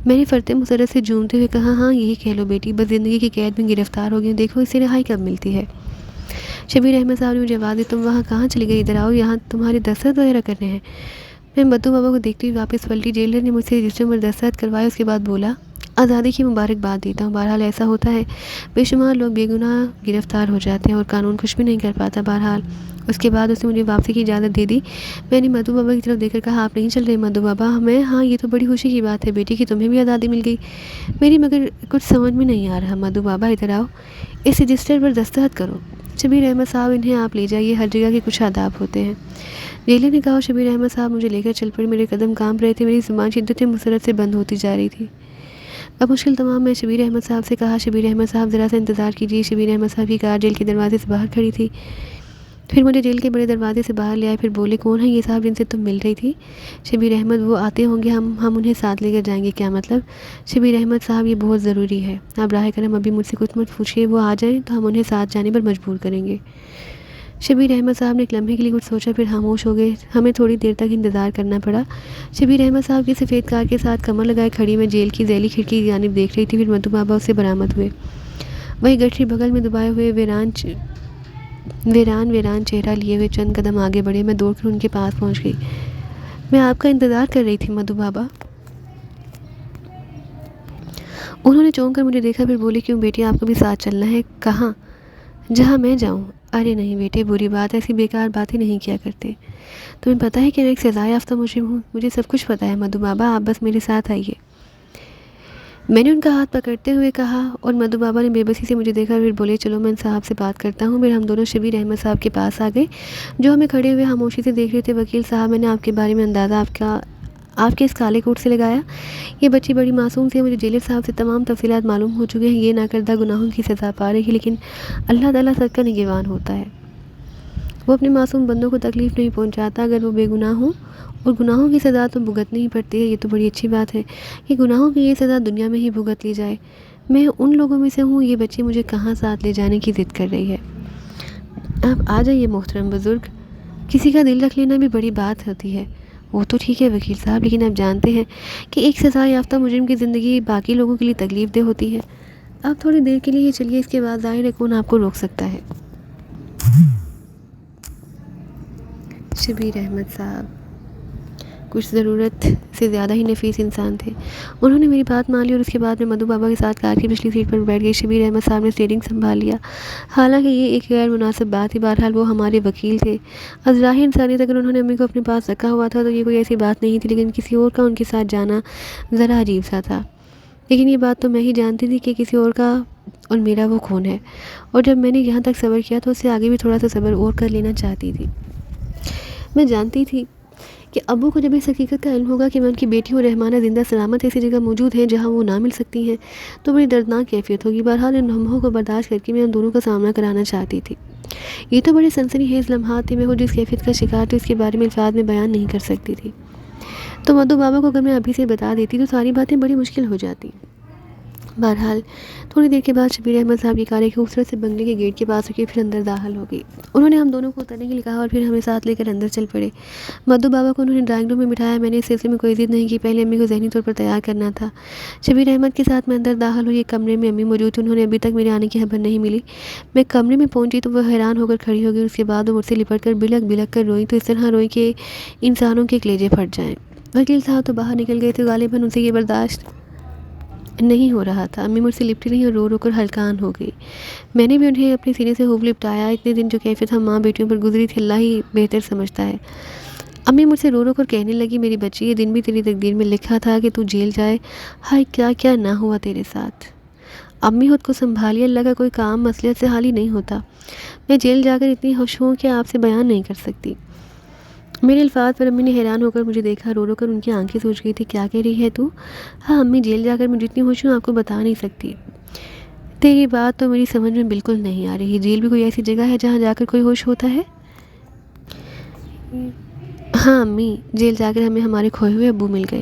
میں نے فرتے مسرت سے جھومتے ہوئے کہا، ہاں یہی کہہ لو بیٹی، بس زندگی کی قید میں گرفتار ہو گئی ہوں، دیکھو اس سے رہائی کب ملتی ہے۔ شبیر احمد صاحب نے مجھے آواز دی، تم وہاں کہاں چلی گئی؟ ادھر آؤ، یہاں تمہارے دستخط وغیرہ کرنے ہیں۔ میں مدھو بابا کو دیکھتی ہوئی واپس پلٹی۔ جیلر نے مجھ سے رجسٹر پر دستخط کروائے، اس کے بعد بولا، آزادی کی مبارکباد دیتا ہوں، بہرحال ایسا ہوتا ہے، بے شمار لوگ بے گناہ گرفتار ہو جاتے ہیں اور قانون کچھ بھی نہیں کر پاتا۔ بہرحال اس کے بعد اس نے مجھے واپسی کی اجازت دے دی۔ میں نے مدھو بابا کی طرف دیکھ کر کہا، آپ نہیں چل رہے مدھو بابا؟ ہاں یہ تو بڑی خوشی کی بات ہے بیٹی کہ تمہیں بھی آزادی مل گئی میری، مگر کچھ سمجھ میں نہیں آ رہا مدھو بابا، ادھر آؤ، اس رجسٹر پر دستخط کرو۔ شبیر احمد صاحب انہیں آپ لے جائیے، ہر جگہ کے کچھ آداب ہوتے ہیں۔ جیلر نے کہا۔ شبیر احمد صاحب مجھے لے کر چل پڑے، میرے قدم کانپ رہے تھے، میری زبان شدت مسرت سے بند ہوتی جا رہی تھی۔ اب مشکل تمام میں شبیر احمد صاحب سے کہا، شبیر احمد صاحب ذرا سا انتظار کیجیے۔ شبیر احمد صاحب کی کار جیل کے دروازے سے باہر کھڑی تھی، پھر مجھے جیل کے بڑے دروازے سے باہر لے آئے، پھر بولے، کون ہیں یہ صاحب جن سے تم مل رہی تھی؟ شبیر احمد، وہ آتے ہوں گے، ہم انہیں ساتھ لے کر جائیں گے۔ کیا مطلب؟ شبیر احمد صاحب یہ بہت ضروری ہے، آپ براہ کرم ابھی مجھ سے کچھ مت پوچھیے، وہ آ جائیں تو ہم انہیں ساتھ جانے پر مجبور کریں گے۔ شبیر احمد صاحب نے ایک لمحے کے لیے کچھ سوچا، پھر خاموش ہو گئے۔ ہمیں تھوڑی دیر تک انتظار کرنا پڑا۔ شبیر احمد صاحب کی سفید کار کے ساتھ کمر لگائے کھڑی میں جیل کی ذیلی کھڑکی کی جانب دیکھ رہی تھی، پھر مدھو بابا اس سے برآمد ہوئے، وہی گٹھری بغل میں دبائے ہوئے ویران چہرہ لیے ہوئے چند قدم آگے بڑھے۔ میں دوڑ کر ان کے پاس پہنچ گئی۔ میں آپ کا انتظار کر رہی تھی مدھو بابا۔ انہوں نے چونک کر مجھے دیکھا، پھر بولی، کیوں بیٹی، آپ کو بھی ساتھ چلنا ہے؟ کہاں؟ جہاں میں جاؤں؟ ارے نہیں بیٹے، بری بات ہے، ایسی بیکار باتیں نہیں کیا کرتے۔ تمہیں پتہ ہے کہ میں ایک سزا یافتہ مجرم ہوں؟ مجھے سب کچھ پتہ ہے مدھو بابا، آپ بس میرے ساتھ آئیے۔ میں نے ان کا ہاتھ پکڑتے ہوئے کہا، اور مدھو بابا نے بے بسی سے مجھے دیکھا، پھر بولے، چلو میں ان صاحب سے بات کرتا ہوں۔ پھر ہم دونوں شبیر احمد صاحب کے پاس آ گئے، جو ہمیں کھڑے ہوئے خاموشی سے دیکھ رہے تھے۔ وکیل صاحب، میں نے آپ کے بارے میں اندازہ آپ کے اس کالے کوٹ سے لگایا، یہ بچی بڑی معصوم سی ہے، مجھے جیلر صاحب سے تمام تفصیلات معلوم ہو چکے ہیں، یہ ناکردہ گناہوں کی سزا پا رہی ہے، لیکن اللہ تعالیٰ سب کا نگہبان ہوتا ہے، وہ اپنے معصوم بندوں کو تکلیف نہیں پہنچاتا اگر وہ بے گناہ ہوں، اور گناہوں کی سزا تو بھگتنی ہی پڑتی ہے۔ یہ تو بڑی اچھی بات ہے کہ گناہوں کی یہ سزا دنیا میں ہی بھگت لی جائے۔ میں ان لوگوں میں سے ہوں، یہ بچی مجھے کہاں ساتھ لے جانے کی ضد کر رہی ہے۔ آپ آ جائیے محترم بزرگ، کسی کا دل رکھ لینا بھی بڑی بات ہوتی ہے۔ وہ تو ٹھیک ہے وکیل صاحب، لیکن آپ جانتے ہیں کہ ایک سزا یافتہ مجرم کی زندگی باقی لوگوں کے لیے تکلیف دہ ہوتی ہے۔ آپ تھوڑی دیر کے لیے ہی چلیے، اس کے بعد ظاہر ہے کون آپ کو روک سکتا ہے۔ شبیر احمد صاحب کچھ ضرورت سے زیادہ ہی نفیس انسان تھے۔ انہوں نے میری بات مان لی، اور اس کے بعد میں مدھو بابا کے ساتھ کار کی پچھلی سیٹ پر بیٹھ گئی۔ شبیر احمد صاحب نے اسٹیئرنگ سنبھال لیا، حالانکہ یہ ایک غیر مناسب بات تھی، بہرحال وہ ہمارے وکیل تھے۔ از راہ انسانیت اگر انہوں نے امی کو اپنے پاس رکھا ہوا تھا تو یہ کوئی ایسی بات نہیں تھی، لیکن کسی اور کا ان کے ساتھ جانا ذرا عجیب سا تھا۔ لیکن یہ بات تو میں ہی جانتی تھی کہ کسی اور کا اور میرا وہ خون ہے، اور جب میں نے یہاں تک صبر کیا تو اس سے آگے بھی تھوڑا سا صبر اور کر لینا چاہتی تھی۔ میں جانتی تھی کہ ابو کو جب اس حقیقت کا علم ہوگا کہ میں ان کی بیٹی اور رحمانہ زندہ سلامت ایسی جگہ موجود ہیں جہاں وہ نہ مل سکتی ہیں، تو بڑی دردناک کیفیت ہوگی۔ بہرحال ان لمحوں کو برداشت کر کے میں ان دونوں کا سامنا کرانا چاہتی تھی۔ یہ تو بڑے سنسنی خیز لمحات تھے، میں خود جس کیفیت کا شکار تھی اس کے بارے میں الفاظ میں بیان نہیں کر سکتی تھی۔ تو مدھو بابا کو اگر میں ابھی سے بتا دیتی تو ساری باتیں بڑی مشکل ہو جاتی۔ بہرحال تھوڑی دیر کے بعد شبیر احمد صاحب کی کار ایک خوبصورت سے بنگلے کے گیٹ کے پاس رکی، پھر اندر داخل ہو گئی۔ انہوں نے ہم دونوں کو اترنے کے لیے کہا، اور پھر ہمیں ساتھ لے کر اندر چل پڑے۔ مدھو بابا کو انہوں نے ڈرائنگ روم میں بٹھایا۔ میں نے اس سلسلے میں کوئی ضد نہیں کی، پہلے امی کو ذہنی طور پر تیار کرنا تھا۔ شبیر احمد کے ساتھ میں اندر داخل ہوئی۔ ایک کمرے میں امی موجود تھی، انہوں نے ابھی تک میرے آنے کی خبر نہیں ملی۔ میں کمرے میں پہنچی تو وہ حیران ہو کر کھڑی ہو گئی، اس کے بعد وہ مجھ سے لپٹ کر بلک بلک کر روئی، تو اس طرح روئی کہ انسانوں کے کلیجے پھٹ جائیں۔ وکیل صاحب تو باہر نکل گئے تھے، غالباً ان سے یہ برداشت نہیں ہو رہا تھا۔ امی مجھ سے لپٹی رہی اور رو رو کر ہلکان ہو گئی۔ میں نے بھی انہیں اپنے سینے سے خوب لپٹایا۔ اتنے دن جو کیفیت ہم ماں بیٹیوں پر گزری تھی، اللہ ہی بہتر سمجھتا ہے۔ امی مجھ سے رو رو کر کہنے لگی، میری بچی، یہ دن بھی تیری تقدیر میں لکھا تھا کہ تو جیل جائے، ہائے کیا کیا نہ ہوا تیرے ساتھ۔ امی خود کو سنبھالیے، اللہ کا کوئی کام مصلحت سے حالی نہیں ہوتا۔ میں جیل جا کر اتنی خوش ہوں کہ آپ سے بیان نہیں کر سکتی۔ میرے الفاظ پر امی نے حیران ہو کر مجھے دیکھا، رو رو کر ان کی آنکھیں سوج گئی تھی۔ کیا کہہ رہی ہے تو؟ ہاں امی، جیل جا کر میں جتنی خوش ہوں آپ کو بتا نہیں سکتی۔ تیری بات تو میری سمجھ میں بالکل نہیں آ رہی. جیل بھی کوئی ایسی جگہ ہے جہاں جا کر کوئی ہوش ہوتا ہے؟ ہاں امی، جیل جا کر ہمیں ہمارے کھوئے ہوئے ابو مل گئے.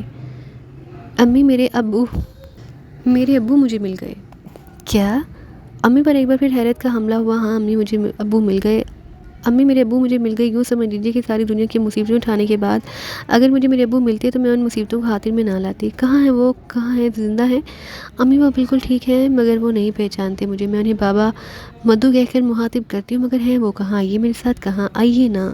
امی میرے ابو مجھے مل گئے. کیا؟ امی پر ایک بار پھر حیرت کا حملہ ہوا. ہاں امی، مجھے ابو مل گئے. امی، میرے ابو مجھے مل گئے. یوں سمجھ لیجیے کہ ساری دنیا کی مصیبتیں اٹھانے کے بعد اگر مجھے میرے ابو ملتے تو میں ان مصیبتوں کو خاطر میں نہ لاتی. کہاں ہیں وہ؟ کہاں ہیں؟ زندہ ہیں؟ امی، وہ بالکل ٹھیک ہے مگر وہ نہیں پہچانتے مجھے. میں انہیں بابا مدو کہہ کر مخاطب کرتی ہوں مگر ہیں وہ کہاں؟ آئیے میرے ساتھ. کہاں؟ آئیے نا.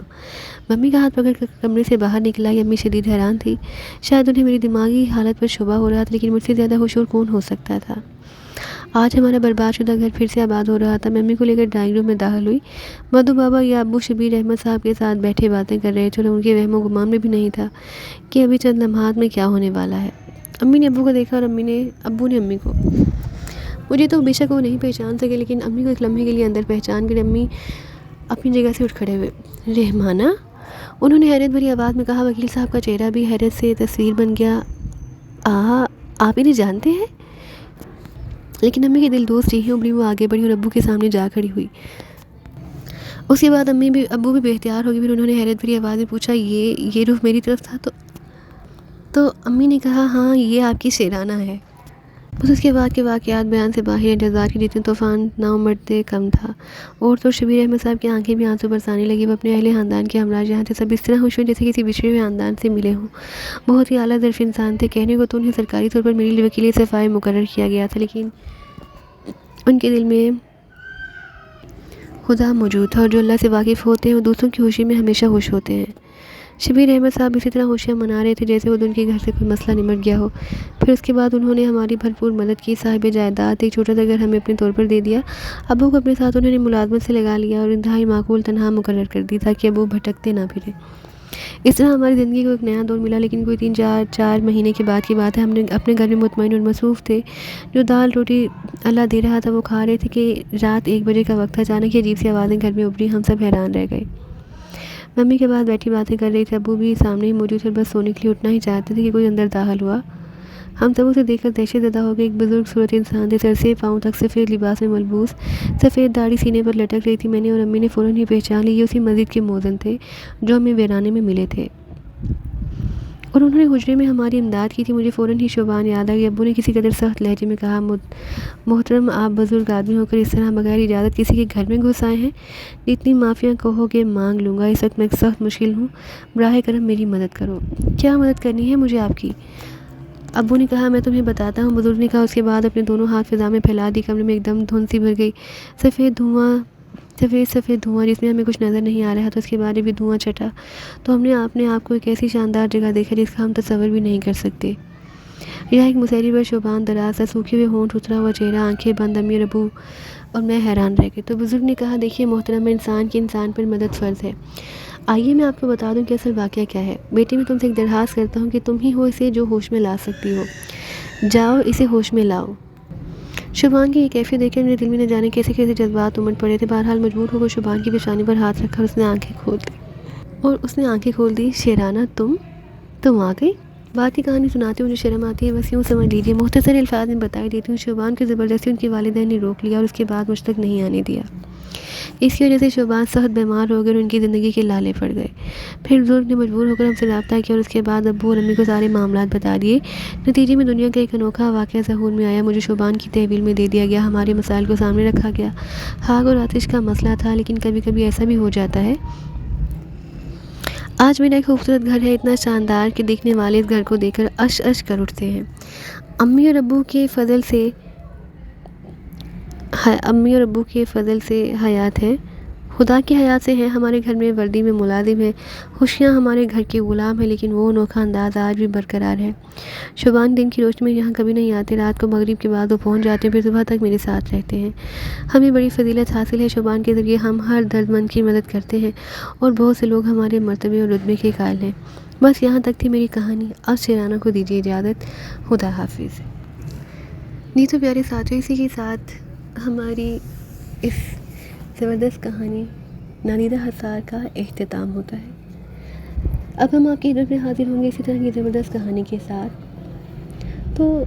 ممی کا ہاتھ پکڑ کر کمرے سے باہر نکلا. امی شدید حیران تھی. شاید انہیں میری دماغی حالت پر شبہ ہو رہا تھا، لیکن مجھ سے زیادہ ہوشیار کون ہو سکتا تھا. آج ہمارا برباد شدہ گھر پھر سے آباد ہو رہا تھا. میں امی کو لے کر ڈرائنگ روم میں داخل ہوئی. مدو بابا یا ابو شبیر احمد صاحب کے ساتھ بیٹھے باتیں کر رہے تھے اور ان کے وہم و گمان میں بھی نہیں تھا کہ ابھی چند لمحات میں کیا ہونے والا ہے. امی نے ابو کو دیکھا اور ابو نے امی کو. مجھے تو بے شک وہ نہیں پہچان سکے، لیکن امی کو ایک لمحے کے لیے اندر پہچان کر امی اپنی جگہ سے اٹھ کھڑے ہوئے. رحمانہ، انہوں نے حیرت بھری آواز میں کہا. وکیل صاحب کا چہرہ بھی حیرت سے تصویر بن گیا. آپ انہیں جانتے ہیں؟ لیکن امی کے دل دوست چیخیں ابھری. وہ آگے بڑھی اور ابو کے سامنے جا کھڑی ہوئی. اس کے بعد ابو بھی بے اختیار ہو گئے. پھر انہوں نے حیرت بھری آواز میں پوچھا، یہ رخ میری طرف تھا؟ تو امی نے کہا، ہاں یہ آپ کی شیرانہ ہے. بس اس کے بعد کے واقعات بیان سے باہر ہیں. جذبات کی جتنے طوفان نہ امڑتے کم تھا. اور تو شبیر احمد صاحب کی آنکھیں بھی آنسو برسانے لگی. وہ اپنے اہل خاندان کے ہمراہ جہاں تھے سب اس طرح خوش ہوئے جیسے کسی بچھڑے ہوئے خاندان سے ملے ہوں. بہت ہی اعلیٰ ظرف انسان تھے. کہنے کو تو انہیں سرکاری طور پر میری وکیلی سے فائل مقرر کیا گیا تھا، لیکن ان کے دل میں خدا موجود تھا، اور جو اللہ سے واقف ہوتے ہیں وہ دوسروں کی خوشی میں ہمیشہ خوش ہوتے ہیں. شبیر احمد صاحب اسی طرح خوشیاں منا رہے تھے جیسے وہ ان کے گھر سے کوئی مسئلہ نمٹ گیا ہو. پھر اس کے بعد انہوں نے ہماری بھرپور مدد کی. صاحب جائیداد ایک چھوٹا سا گھر ہمیں اپنے طور پر دے دیا. ابو کو اپنے ساتھ انہوں نے ملازمت سے لگا لیا اور انتہائی معقول تنہا مقرر کر دی تاکہ ابو بھٹکتے نہ پھرے. اس طرح ہماری زندگی کو ایک نیا دور ملا. لیکن کوئی 3-4 مہینے کے بعد کی بات ہے. ہم نے اپنے گھر میں مطمئن اور مصروف تھے. جو دال روٹی اللہ دے رہا تھا وہ کھا رہے تھے کہ رات 1 بجے کا وقت تھا. اچانک یہ عجیب سی آوازیں گھر میں ابھری. ہم سب حیران رہ گئے. ممی کے بعد بیٹھی باتیں کر رہی تھی. ابو بھی سامنے ہی موجود تھے اور بس سونے کے لیے اٹھنا ہی چاہتے تھے کہ کوئی اندر داخل ہوا. ہم سب اسے دیکھ کر دہشت زدہ ہو گئے. ایک بزرگ صورت انسان تھے. سر سے پاؤں تک سفید لباس میں ملبوس، سفید داڑھی سینے پر لٹک رہی تھی. میں نے اور امی نے فوراً ہی پہچان لی. یہ اسی مسجد کے مؤذن تھے جو ہمیں ویرانے میں ملے تھے، اور انہوں نے حجرے میں ہماری امداد کی تھی. مجھے فوراً ہی شوبان یاد آ گئی. ابو نے کسی قدر سخت لہجے میں کہا، محترم، آپ بزرگ آدمی ہو کر اس طرح بغیر اجازت کسی کے گھر میں گھس آئے ہیں؟ جتنی معافیاں کہو گے مانگ لوں گا. اس وقت میں ایک سخت مشکل ہوں. براہ کرم میری مدد کرو. کیا مدد کرنی ہے مجھے آپ کی؟ ابو نے کہا، میں تمہیں بتاتا ہوں. بزرگ نے کہا. اس کے بعد اپنے دونوں ہاتھ فضا میں پھیلا دی. کمرے میں ایک دم دھند سی بھر گئی. سفید دھواں جس میں ہمیں کچھ نظر نہیں آ رہا تھا. اس کے بعد بھی دھواں چھٹا تو ہم نے اپنے آپ کو ایک ایسی شاندار جگہ دیکھا جس کا ہم تصور بھی نہیں کر سکتے. یہ ایک مسحری پر شوبان دراز تھا، سوکھے ہوئے ہونٹ، اترا ہوا چہرہ، آنکھیں بند. امی اور ابو اور میں حیران رہ گئے. تو بزرگ نے کہا، دیکھیے محترم، انسان کی انسان پر مدد فرض ہے. آئیے میں آپ کو بتا دوں کہ اصل واقعہ کیا ہے. بیٹی، میں تم سے ایک درخواست کرتا ہوں کہ تم ہی ہو اسے جو ہوش میں لا سکتی ہو. جاؤ اسے ہوش میں لاؤ. شوبان کی یہ کیفیت دیکھ کر میرے دل میں نہ جانے کیسے کیسے جذبات امڑ پڑے تھے. بہرحال مجبور ہو کر شوبان کی پیشانی پر ہاتھ رکھا اور اس نے آنکھیں کھول دی. شیرانہ، تم آ گئی؟ بات کی کہانی سناتے مجھے شرم آتی ہے. بس یوں سمجھ لیجیے. مختصر الفاظ میں بتا دیتی ہوں. شوبان کی زبردستی ان کے والدین نے روک لیا اور اس کے بعد مجھ تک نہیں آنے دیا. اس کی وجہ سے شوبان سخت بیمار ہو گئے اور ان کی زندگی کے لالے پڑ گئے. پھر بزرگ نے مجبور ہو کر ہم سے رابطہ کیا اور اس کے بعد ابو اور امی کو سارے معاملات بتا دیے. نتیجے میں دنیا کا ایک انوکھا واقعہ ظہور میں آیا. مجھے شوبان کی تحویل میں دے دیا گیا. ہمارے مسائل کو سامنے رکھا گیا. آگ اور آتش کا مسئلہ تھا. لیکن کبھی کبھی ایسا بھی ہو جاتا ہے. آج میرا ایک خوبصورت گھر ہے، اتنا شاندار کہ دیکھنے والے اس گھر کو دیکھ کر اش کر اٹھتے ہیں. امی اور ابو کے فضل سے حیات ہے. خدا کی حیات سے ہیں. ہمارے گھر میں وردی میں ملازم ہیں. خوشیاں ہمارے گھر کے غلام ہیں. لیکن وہ انوکھا انداز آج بھی برقرار ہے. شوبان دن کی روشنی میں یہاں کبھی نہیں آتے. رات کو مغرب کے بعد وہ پہنچ جاتے ہیں. پھر صبح تک میرے ساتھ رہتے ہیں. ہمیں بڑی فضیلت حاصل ہے. شوبان کے ذریعے ہم ہر درد مند کی مدد کرتے ہیں اور بہت سے لوگ ہمارے مرتبے اور رتبے کے قائل ہیں. بس یہاں تک تھی میری کہانی. اب شیرانہ کو دیجیے اجازت. خدا حافظ. جی تو پیارے ساتھیوں، اسی کے ساتھ ہماری اس زبردست کہانی نادیدہ حصار کا اختتام ہوتا ہے. اب ہم آپ کی خدمت میں حاضر ہوں گے اسی طرح کی زبردست کہانی کے ساتھ. تو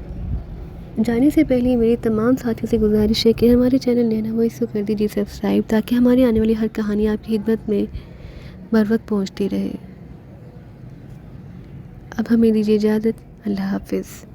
جانے سے پہلے میری تمام ساتھیوں سے گزارش ہے کہ ہمارے چینل نینا وائس کو کر دیجیے سبسکرائب، تاکہ ہماری آنے والی ہر کہانی آپ کی خدمت میں بر وقت پہنچتی رہے۔ اب ہمیں دیجیے اجازت، اللہ حافظ۔